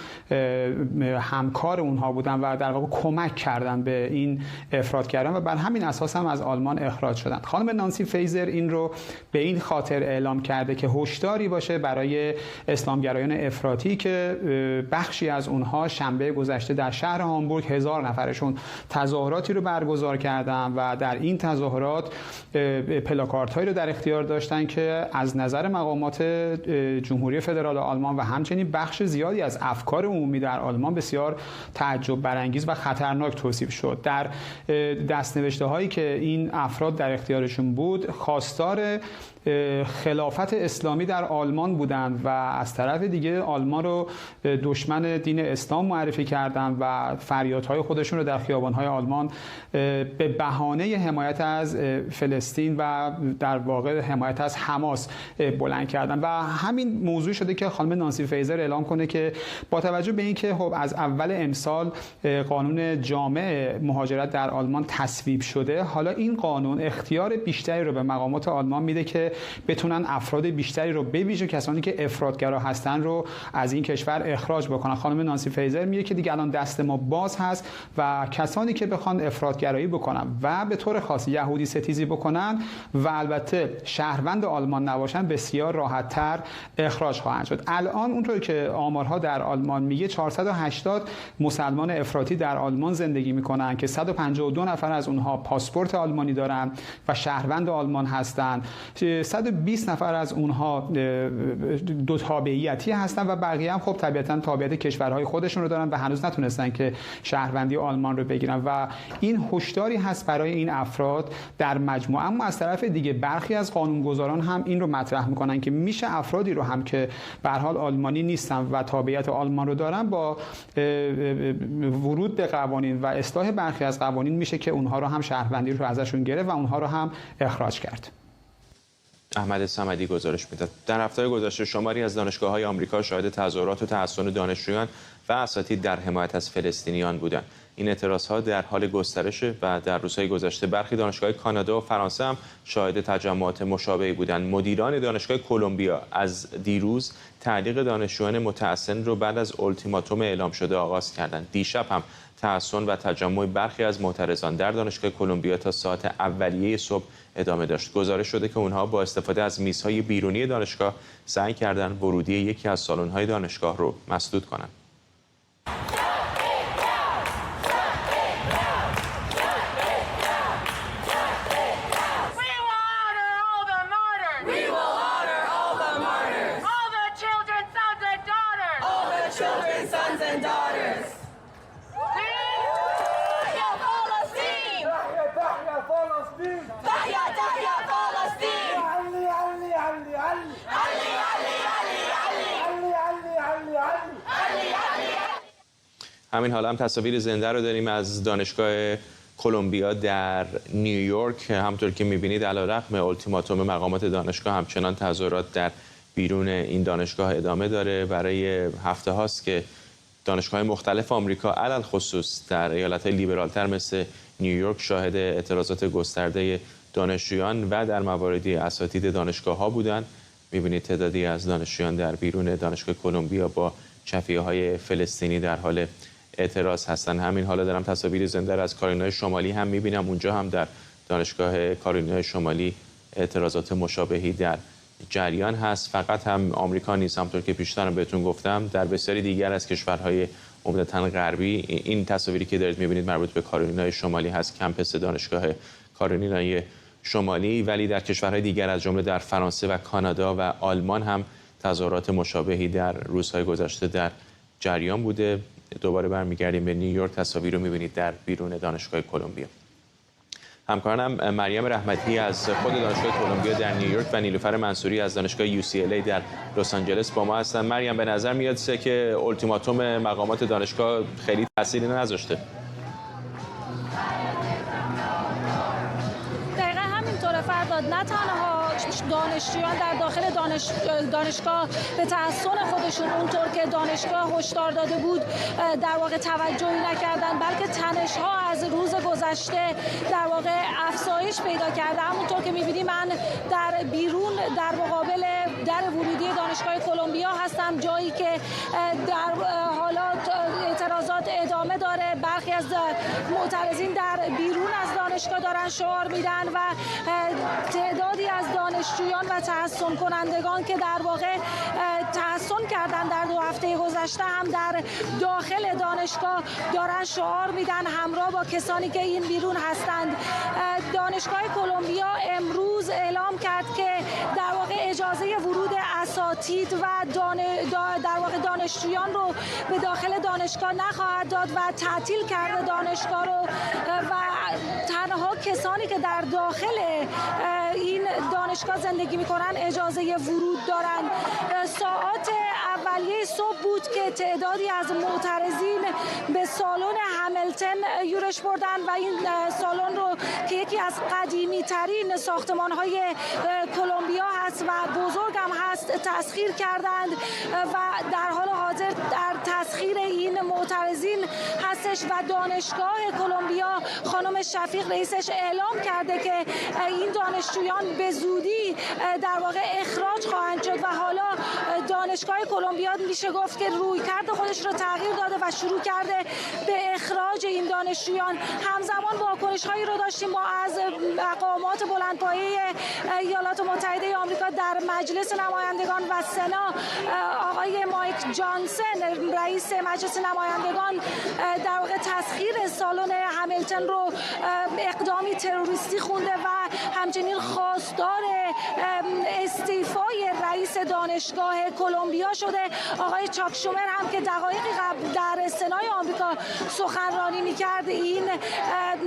همکار اونها بودن و در واقع کمک کردن به این افراطگران و بر همین اساس هم از آلمان اخراج شدند. خانم نانسی فیزر این رو به این خاطر اعلام کرده که هشداری باشه برای اسلامگرایان افراطی که بخشی از اونها شنبه گذشته در شهر هامبورگ 1000 نفرشون تظاهراتی رو برگزار کردن و در این تظاهرات پلاکاردهایی رو در اختیار داشتن که از نظر مقامات جمهوری فدرال آلمان و همچنین بخش زیادی از افکار عمومی در آلمان بسیار تعجب برانگیز و خطرناک توصیف شد. در دستنوشته هایی که این افراد در اختیارشون بود خواستار خلافت اسلامی در آلمان بودند و از طرف دیگه آلمان رو دشمن دین اسلام معرفی کردند و فریادهای خودشون رو در خیابان‌های آلمان به بهانه حمایت از فلسطین و در واقع حمایت از حماس بلند کردند و همین موضوع شده که خانم نانسی فیزر اعلام کنه که با توجه به اینکه خب از اول امسال قانون جامع مهاجرت در آلمان تصویب شده، حالا این قانون اختیار بیشتری رو به مقامات آلمان میده که بتونن افراد بیشتری رو به ویژه کسانی که افراطگرا هستن رو از این کشور اخراج بکنن. خانم نانسی فیزر میگه که دیگه الان دست ما باز هست و کسانی که بخوان افراطگرایی بکنن و به طور خاص یهودی ستیزی بکنن و البته شهروند آلمان نباشن بسیار راحت‌تر اخراج خواهند شد. الان اونطور که آمارها در آلمان میگه 480 مسلمان افراطی در آلمان زندگی میکنن که 152 نفر از اونها پاسپورت آلمانی دارن و شهروند آلمان هستند. 120 نفر از اونها دو تابعیتی هستن و بقیه هم خب طبیعتاً تابعیت کشورهای خودشون رو دارن و هنوز نتونستن که شهروندی آلمان رو بگیرن و این هشداری هست برای این افراد در مجموع. اما از طرف دیگه برخی از قانونگذاران هم این رو مطرح میکنن که میشه افرادی رو هم که به هر حال آلمانی نیستن و تابعیت آلمان رو دارن با ورود به قوانین و اصلاح برخی از قوانین میشه که اونها رو هم شهروندی رو ازشون گرفت و اونها رو هم اخراج کرد. احمد صمدی گزارش میداد. در هفته گذشته شماری از دانشگاه‌های آمریکا شاهد تظاهرات و تحصن دانشجویان و اساتید در حمایت از فلسطینیان بودند. این اعتراضها در حال گسترش و در روزهای گذشته برخی دانشگاه‌های کانادا و فرانسه هم شاهد تجمعات مشابهی بودند. مدیران دانشگاه کلمبیا از دیروز تعلیق دانشجویان متحصن رو بعد از التیماتوم اعلام شده آغاز کردند. دیشب هم تحصن و تجمع برخی از معترضان در دانشگاه کلمبیا تا ساعت اولیه صبح ادامه داشت. گزارش شده که اونها با استفاده از میزهای بیرونی دانشگاه سعی کردند ورودی یکی از سالن‌های دانشگاه رو مسدود کنند. Children, sons and daughters. همین حالا هم تصاویر زنده رو داریم از دانشگاه کلمبیا در نیویورک. همونطور که می‌بینید علیرغم التیماتوم مقامات دانشگاه همچنان تظاهرات در بیرون این دانشگاه ادامه داره. برای هفته هاست که دانشگاه‌های مختلف آمریکا علل خصوص در ایالت‌های لیبرال‌تر مثل نیویورک شاهد اعتراضات گسترده دانشجویان و در مواردی اساتید دانشگاه‌ها بودند. می‌بینید تعدادی از دانشجویان در بیرون دانشگاه کلمبیا با شفیه‌های فلسطینی در حال اعتراض هستند. همین حالا دارم تصاویر زنده از کارولینای شمالی هم می‌بینم. اونجا هم در دانشگاه کارولینای شمالی اعتراضات مشابهی در جریان هست. فقط هم آمریکا نیست، همونطور که پیشتر بهتون گفتم در بسیاری دیگر از کشورهای عمدتاً غربی این تصاویری که دارید می‌بینید مربوط به کارولینای شمالی هست، کمپس دانشگاه کارولینای شمالی. ولی در کشورهای دیگر از جمله در فرانسه و کانادا و آلمان هم تظاهرات مشابهی در روزهای گذشته در جریان بوده. دوباره برمیگردیم به نیویورک. تصاویر رو می‌بینید در بیرون دانشگاه کلمبیا. همکارانم مریم رحمتی از خود دانشگاه کلمبیا در نیویورک و نیلوفر منصوری از دانشگاه UCLA در لس آنجلس با ما هستن. مریم، به نظر میاد که التیماتوم مقامات دانشگاه خیلی تأثیری نذاشته. دقیقا همینطوره فرداد. نه تنها دانشجویان در داخل دانشگاه به تحسن خودشون اونطور که دانشگاه هشدار داده بود در واقع توجهی نکردن، بلکه تنش‌ها از روز گذشته در واقع افزایش پیدا کرده. همونطور که می‌بینید من در بیرون در مقابل در ورودی دانشگاه کلمبیا هستم، جایی که در حالات اعتراضات ادامه داره. برخی از معترضین در بیرون از دانشگاه دارن شعار میدن و تعدادی از دانشجویان و تحصن کنندگان که در واقع تحصن کردن در 2 هفته گذشته هم در داخل دانشگاه دارن شعار میدن همراه با کسانی که این بیرون هستند. دانشگاه کلمبیا امروز اعلام کرد که در واقع اجازه ورود اساتید و در واقع دانشجویان رو به داخل دانشگاه نخواهد داد و تعطیل کرده دانشگاه رو و تنها کسانی که در داخل این دانشگاه زندگی میکنن اجازه ورود دارن. ساعات اولیه صبح بود که تعدادی از معترضین به سالن همیلتون یورش بردن و این سالن رو که یکی از قدیمی ترین ساختمان های کلمبیا هست و بزرگ هم هست تسخیر کردند و در حال حاضر در تسخیر این معترضین هستش و دانشگاه کلمبیا خانم شفیق رئیسش اعلام کرده که این دانشجویان به زودی در واقع اخراج خواهند شد و حالا دانشگاه کلمبیا میشه گفت که رویکرد خودش رو تغییر داده و شروع کرده به اخراج این دانشجویان. همزمان واکنش‌هایی رو داشتیم ما از مقامات بلندپایه ایالات متحده آمریکا در مجلس نمایندگان و سنا. آقای مایک جانسن رئیس مجلس نمایندگان در واقع تسخیر سالن همیلتون رو اقدامی تروریستی خونده و همچنین خواستار استعفای رئیس دانشگاه کلمبیا شده. آقای چاک شومر هم که دقایقی قبل در سنای آمریکا سخنرانی می‌کرد این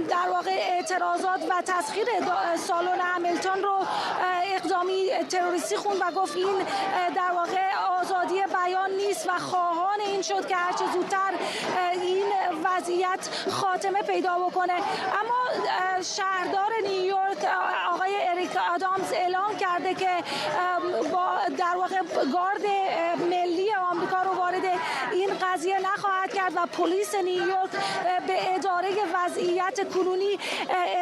در واقع اعتراضات و تسخیر سالن همیلتون رو اقدامی تروریستی خوند و گفت این در واقع آزادی بیان نیست و خواهان این شد که هرچه زودتر این وضعیت خاتمه پیدا بکنه. اما شهردار نیویورک آقای اریک آدامز اعلام کرده که با در واقع گارد ملی آمریکا رو وارد این قضیه نخواهد کرد و پلیس نیویورک به اداره وضعیت کنونی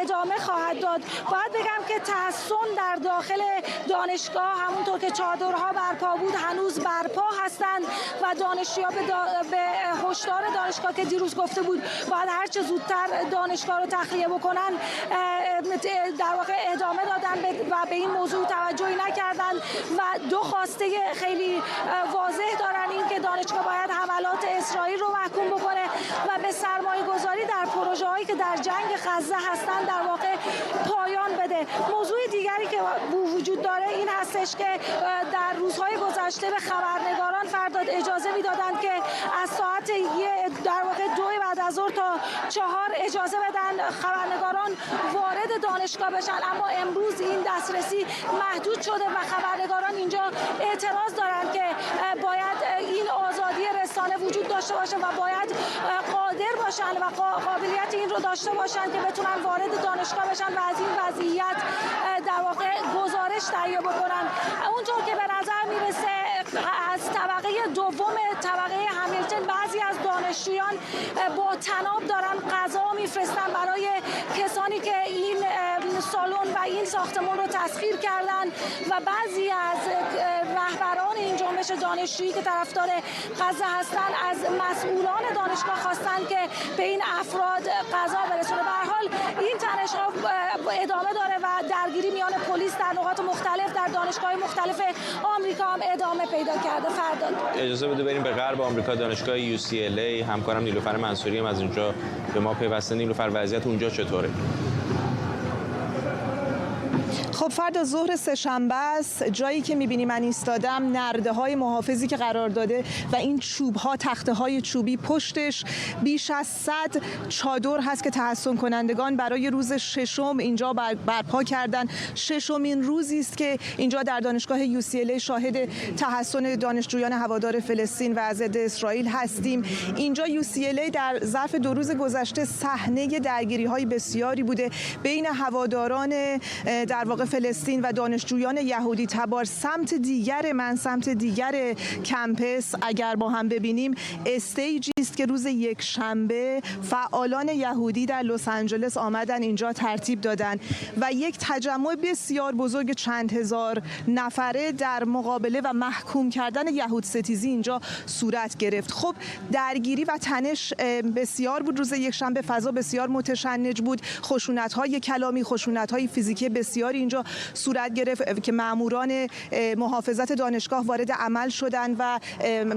ادامه خواهد داد. باید بگم که تحصن در داخل دانشگاه همونطور که چادرها برپا بود هنوز برپا هستند و دانشجوها به هشدار دانشگاه که دیروز گفته بود باید هرچه زودتر دانشگاه رو تخلیه بکنن در واقع ادامه دادن و به این موضوع توجهی نکردن و 2 خواسته خیلی واضح دارن، این که دانشگاه باید حملات اسرائیل رو محکوم بکنه و به سرمایه گذاری در پروژه هایی که در جنگ غزه هستن در واقع پایان بده. موضوع دیگری که وجود داره این هستش که در روزهای گذشته به خبرنگاران فرداد اجازه میدادند که از ساعت در واقع 2 بعد از ظهر تا 4 اجازه بدن خبرنگاران وارد دانشگاه بشن، اما امروز این دسترسی محدود شده و خبرنگاران اینجا اعتراض دارند که باید این آزادی رسانه وجود داشته باشه و باید قادر باشن و قابلیت این رو داشته باشن که بتونن وارد دانشگاه بشن و از این وضعیت در واقع گزارش تهیه بکنن. اونطور که به نظر میرسه از طبقه دوم طبقه همیلتون بعضی از دانشجویان با طناب دارن غذا میفرستن برای کسانی که این سالن و این ساختمان رو تسخیر کردن و بعضی از رهبران این جنبش دانشجویی که طرفدار غزه هستن از مسئولان دانشگاه خواستن که به این افراد غذا برسونه. به هر حال این تنش‌ها ادامه داره و درگیری میان پلیس در نقاط مختلف در دانشگاه‌های مختلف آمریکا هم ادامه پیدا کرده. فرداد اجازه بده بریم به غرب آمریکا. دانشگاه UCLA همکارم نیلوفر منصوری هم از اونجا به ما پیوسته. نیلوفر، وضعیت اونجا چطوره؟ خب فردا ظهر سه‌شنبه است، جایی که می‌بینی من ایستادم نرده‌های محافظی که قرار داده و این چوب‌ها، تخته‌های چوبی پشتش بیش از 100 چادر هست که تحصن کنندگان برای روز ششم اینجا برپا کردن. ششمین روزی است که اینجا در دانشگاه UCLA شاهد تحصن دانشجویان هوادار فلسطین و ضد اسرائیل هستیم. اینجا UCLA در ظرف 2 روز گذشته صحنه درگیری‌های بسیاری بوده بین هواداران در واقع فلسطین و دانشجویان یهودی تبار. سمت دیگر کمپس اگر با هم ببینیم استیجی است که روز یک شنبه فعالان یهودی در لس آنجلس آمدن اینجا ترتیب دادن و یک تجمع بسیار بزرگ چند هزار نفره در مقابله و محکوم کردن یهود ستیزی اینجا صورت گرفت. خب درگیری و تنش بسیار بود روز یک شنبه، فضا بسیار متشنج بود، خشونت‌های کلامی، خشونت‌های فیزیکی بسیاری اینجا صورت گرفت که ماموران محافظت دانشگاه وارد عمل شدند و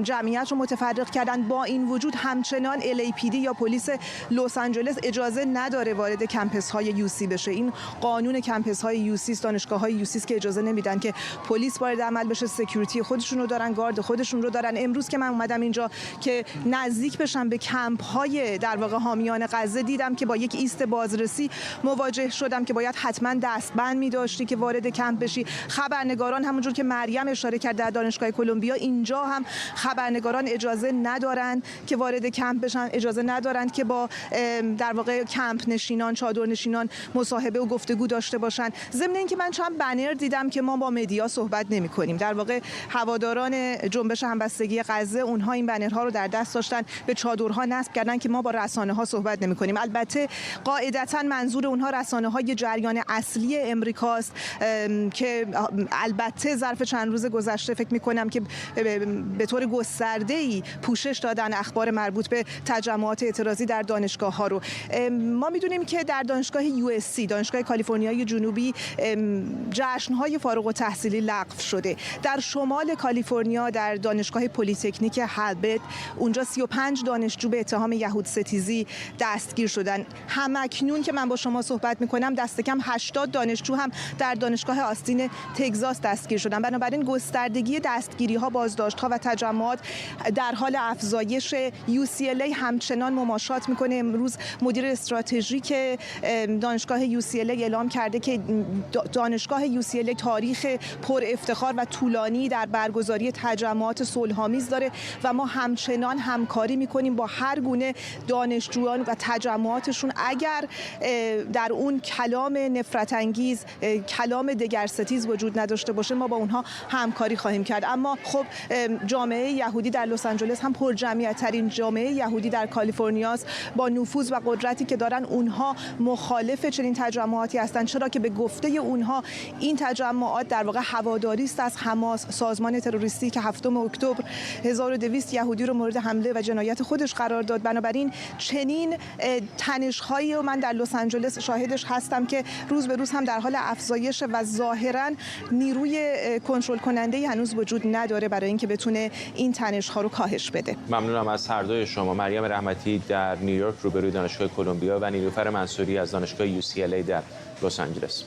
جمعیت رو متفرق کردند. با این وجود همچنان LAPD یا پلیس لس آنجلس اجازه نداره وارد کمپس های UC بشه. این قانون کمپس های UC دانشگاه های UC که اجازه نمیدن که پلیس وارد عمل بشه. سکیوریتی خودشون رو دارن، گارد خودشون رو دارن. امروز که من اومدم اینجا که نزدیک بشم به کمپ های در واقع حامیان غزه دیدم که با یک ایست بازرسی مواجه شدم که باید حتما دستبند می‌داشتی که وارد کمپ بشی. خبرنگاران همونجور که مریم اشاره کرد در دانشگاه کلمبیا اینجا هم خبرنگاران اجازه ندارند که وارد کمپ بشن، اجازه ندارند که با در واقع کمپ نشینان، چادر نشینان مصاحبه و گفتگو داشته باشن. ضمن اینکه من چند بنر دیدم که ما با مدیا صحبت نمی‌کنیم. در واقع هواداران جنبش همبستگی غزه اونها این بنرها رو در دست داشتن، به چادرها نصب کردن که ما با رسانه‌ها صحبت نمی‌کنیم. البته قاعدتاً منظور اونها رسانه‌های جریان اصلی امریکاست که البته ظرف چند روز گذشته فکر می‌کنم که به طور گسترده‌ای پوشش دادن اخبار مربوط به تجمعات اعتراضی در دانشگاه‌ها رو. ما می‌دونیم که در دانشگاه USC، دانشگاه کالیفرنیای جنوبی، جشن‌های فارغ التحصیلی لغو شده. در شمال کالیفرنیا در دانشگاه پلی‌تکنیک هالبرد اونجا 35 دانشجو به اتهام یهود ستیزی دستگیر شدن. همکنون که من با شما صحبت می‌کنم دست کم 80 دانشجو هم در دانشگاه آستین تگزاس دستگیر شدن. بنابراین گستردگی دستگیری‌ها، بازداشت‌ها و تجمعات در حال افزایش. UCLA همچنان مماشات می‌کنه. امروز مدیر استراتژیک دانشگاه UCLA اعلام کرده که دانشگاه UCLA تاریخ پر افتخار و طولانی در برگزاری تجمعات صلح‌آمیز داره و ما همچنان همکاری می‌کنیم با هر گونه دانشجویان و تجمعاتشون. اگر در اون کلام نفرت انگیز، کلام دگرستیز وجود نداشته باشه ما با اونها همکاری خواهیم کرد. اما خب جامعه یهودی در لس آنجلس هم پرجمعیت ترین جامعه یهودی در کالیفرنیاست. با نفوذ و قدرتی که دارن اونها مخالف چنین تجمعاتی هستند، چرا که به گفته اونها این تجمعات در واقع هواداری است از حماس، سازمان تروریستی که 7 اکتبر 1200 یهودی رو مورد حمله و جنایت خودش قرار داد. بنابراین چنین تنش‌هایی من در لس آنجلس شاهدش هستم که روز به روز هم در حال افزایش و ظاهراً نیروی کنترل کننده هنوز وجود نداره برای اینکه بتونه این تنش‌ها رو کاهش بده. ممنونم از هر دوی شما. مریم رحمتی در نیویورک روبروی دانشگاه کلمبیا و نیلوفر منصوری از دانشگاه UCLA در لس آنجلس.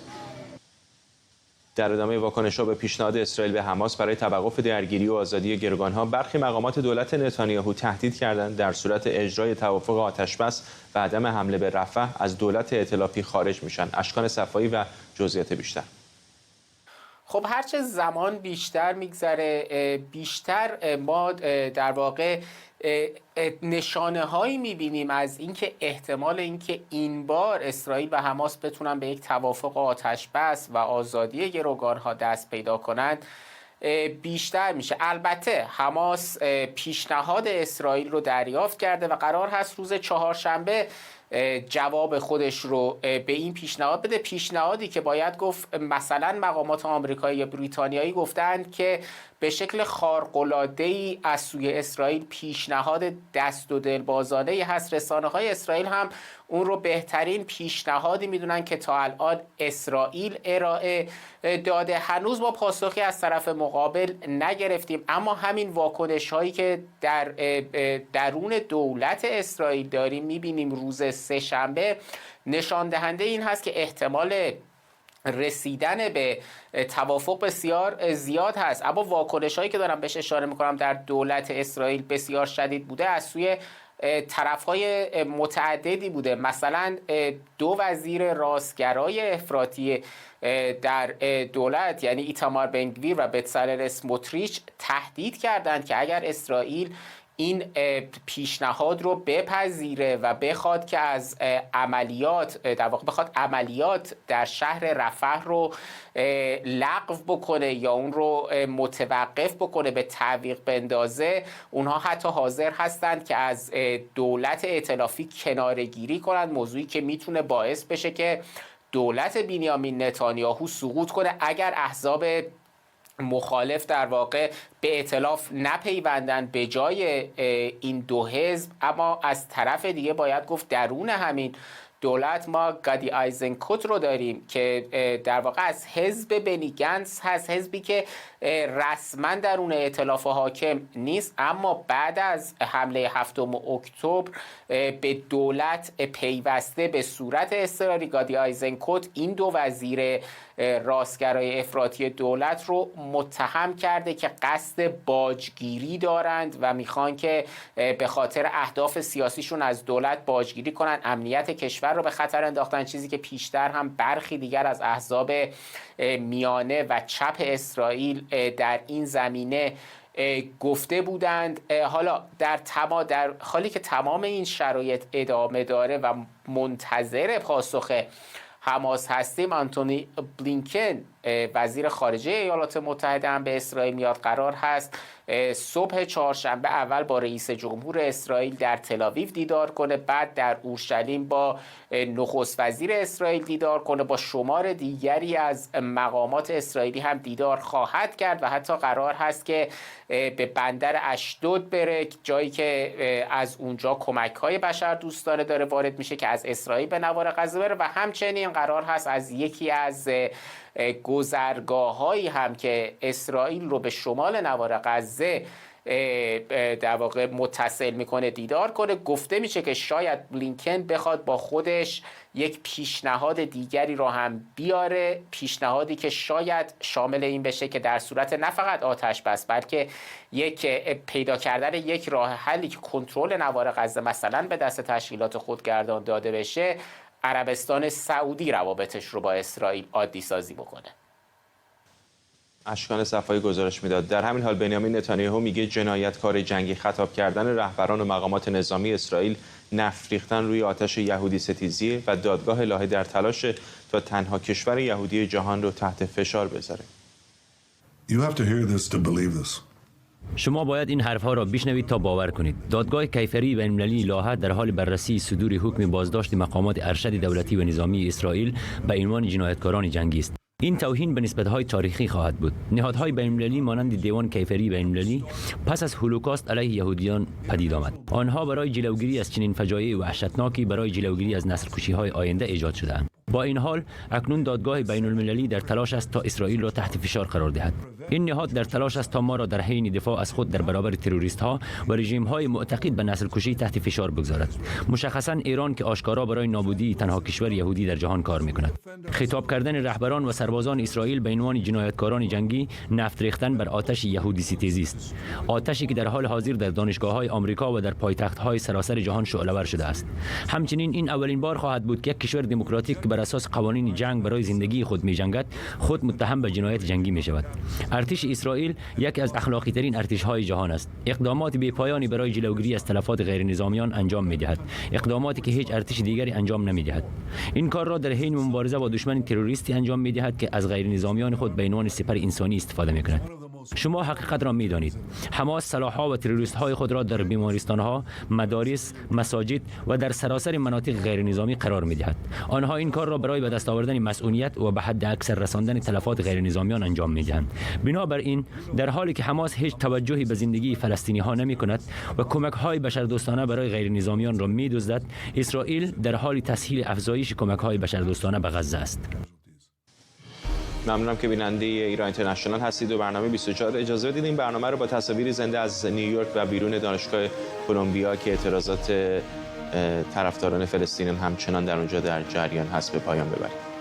در ادامه واکنش‌ها به پیشنهاد اسرائیل به حماس برای توقف درگیری و آزادی گروگان‌ها، برخی مقامات دولت نتانیاهو تهدید کردند در صورت اجرای توافق آتش‌بس و عدم حمله به رفح از دولت ائتلافی خارج میشن. اشکان صفایی و جزئیات بیشتر. خب هرچه زمان بیشتر میگذره بیشتر ما در واقع نشانه هایی میبینیم از اینکه احتمال اینکه این بار اسرائیل و حماس بتونن به یک توافق آتش بس و آزادی گروگانها دست پیدا کنند بیشتر میشه. البته حماس پیشنهاد اسرائیل رو دریافت کرده و قرار هست روز چهارشنبه جواب خودش رو به این پیشنهاد بده. پیشنهادی که باید گفت مثلا مقامات آمریکایی یا بریتانیایی گفتند که به شکل خارق‌العاده‌ای از سوی اسرائیل پیشنهاد دست و دلبازانه‌ای هست. رسانه‌های اسرائیل هم اون رو بهترین پیشنهادی میدونن که تا الان اسرائیل ارائه داده. هنوز ما پاسخی از طرف مقابل نگرفتیم، اما همین واکنش‌هایی که در درون دولت اسرائیل داریم میبینیم روز سه‌شنبه نشان دهنده این هست که احتمال رسیدن به توافق بسیار زیاد هست. اما واکنش هایی که دارم بهش اشاره میکنم در دولت اسرائیل بسیار شدید بوده، از سوی طرفهای متعددی بوده. مثلا 2 وزیر راستگرای افراطی در دولت یعنی ایتامار بنگویر و بتسالل اسموتریچ تهدید کردند که اگر اسرائیل این پیشنهاد رو بپذیره و بخواد که از عملیات در واقع بخواد عملیات در شهر رفح رو لغو بکنه یا اون رو متوقف بکنه، به تعویق بندازه، اونها حتی حاضر هستند که از دولت ائتلافی کناره‌گیری کنند، موضوعی که میتونه باعث بشه که دولت بنیامین نتانیاهو سقوط کنه اگر احزاب مخالف در واقع به ائتلاف نپیوندن به جای این دو حزب. اما از طرف دیگه باید گفت درون همین دولت ما گادی آیزنکوت رو داریم که در واقع از حزب بنی گنتس هست، حزبی که رسما درون ائتلاف حاکم نیست، اما بعد از حمله 7 اکتبر به دولت پیوسته به صورت اضطراری. گادی آیزنکوت این 2 وزیر راستگرای افراطی دولت رو متهم کرده که قصد باجگیری دارند و میخوان که به خاطر اهداف سیاسیشون از دولت باجگیری کنن، امنیت کشور رو به خطر انداختن، چیزی که پیشتر هم برخی دیگر از احزاب میانه و چپ اسرائیل در این زمینه گفته بودند. حالا در حالی که تمام این شرایط ادامه داره و منتظر پاسخ حماس هستیم، آنتونی بلینکن وزیر خارجه ایالات متحده هم به اسرائیل میاد. قرار هست صبح چهارشنبه اول با رئیس جمهور اسرائیل در تل‌آویو دیدار کنه، بعد در اورشلیم با نخست وزیر اسرائیل دیدار کنه، با شمار دیگری از مقامات اسرائیلی هم دیدار خواهد کرد و حتی قرار هست که به بندر اشدود بره، جایی که از اونجا کمک‌های بشردوستانه داره وارد میشه که از اسرائیل به نوار غزه بره، و همچنین قرار هست از یکی از گذرگاه‌هایی هم که اسرائیل رو به شمال نوار غزه در واقع متصل میکنه دیدار کنه. گفته میشه که شاید بلینکن بخواد با خودش یک پیشنهاد دیگری رو هم بیاره، پیشنهادی که شاید شامل این بشه که در صورت نه فقط آتش بس بلکه یک پیدا کردن یک راه حلی که کنترل نوار غزه مثلا به دست تشکیلات خودگردان داده بشه، عربستان سعودی روابطش رو با اسرائیل عادی سازی بکنه. اشکان صفایی گزارش میداد. در همین حال بنیامین نتانیاهو میگه جنایتکار جنگی خطاب کردن رهبران و مقامات نظامی اسرائیل نفت ریختن روی آتش یهودی ستیزی و دادگاه الهه در تلاش تا تنها کشور یهودی جهان رو تحت فشار بذاره. شما باید این حرفها را بشنوید تا باور کنید. دادگاه کیفری بین‌المللی لاهه در حال بررسی صدور حکم بازداشت مقامات ارشد دولتی و نظامی اسرائیل به عنوان جنایتکاران جنگی است. این توهین به نسبت‌های تاریخی خواهد بود. نهادهای بین‌المللی مانند دیوان کیفری بین‌المللی پس از هولوکاست علیه یهودیان پدید آمد. آنها برای جلوگیری از چنین فجایع وحشتناکی برای جلوگیری از نسل‌کشی‌های آینده ایجاد شده‌اند. با این حال اکنون دادگاه بین‌المللی در تلاش است تا اسرائیل را تحت فشار قرار دهد. این نهاد در تلاش است تا ما را در حین دفاع از خود در برابر تروریست‌ها و رژیم‌های معتقد به نسل‌کشی تحت فشار بگذارد. مشخصاً ایران که آشکارا برای نابودی تنها کشور یهودی در جهان کار می‌کند. خطاب کردن رهبران و سربازان اسرائیل به عنوان جنایتکاران جنگی نفت ریختن بر آتش یهودی ستیزی است. آتشی که در حال حاضر در دانشگاه‌های آمریکا و در پایتخت‌های سراسر جهان شعله‌ور شده است. همچنین این اولین بار خواهد بود که یک کشور دموکراتیک بر اساس قوانین جنگ برای زندگی خود می‌جنگد خود متهم به جنایت جنگی می‌شود. ارتش اسرائیل یکی از اخلاقی ترین ارتش‌های جهان است. اقدامات بی‌پایانی برای جلوگیری از تلفات غیرنظامیان انجام می‌دهد. اقداماتی که هیچ ارتش دیگری انجام نمی‌دهد. این کار را در حین مبارزه با دشمن تروریستی انجام می‌دهد که از غیرنظامیان خود به عنوان سپر انسانی استفاده می‌کند. شما حقیقت را می‌دانید. حماس سلاح‌ها و تروریست‌های خود را در بیمارستان‌ها، مدارس، مساجد و در سراسر مناطق غیرنظامی قرار می‌دهد. آنها این کار را برای به دست آوردن مسئولیت و به حد اکثر رساندن تلفات غیرنظامیان انجام می‌دهند. بنابراین در حالی که حماس هیچ توجهی به زندگی فلسطینی‌ها نمی‌کند و کمک‌های بشردوستانه برای غیرنظامیان را می‌دزدد، اسرائیل در حال تسهیل افزایش کمک‌های بشردوستانه به غزه است. ممنونم که بیننده ایران اینترنشنال هستید و برنامه 24. اجازه بدید این برنامه رو با تصاویر زنده از نیویورک و بیرون دانشگاه کلمبیا که اعتراضات طرفداران فلسطین همچنان در اونجا در جریان هست به پایان ببریم.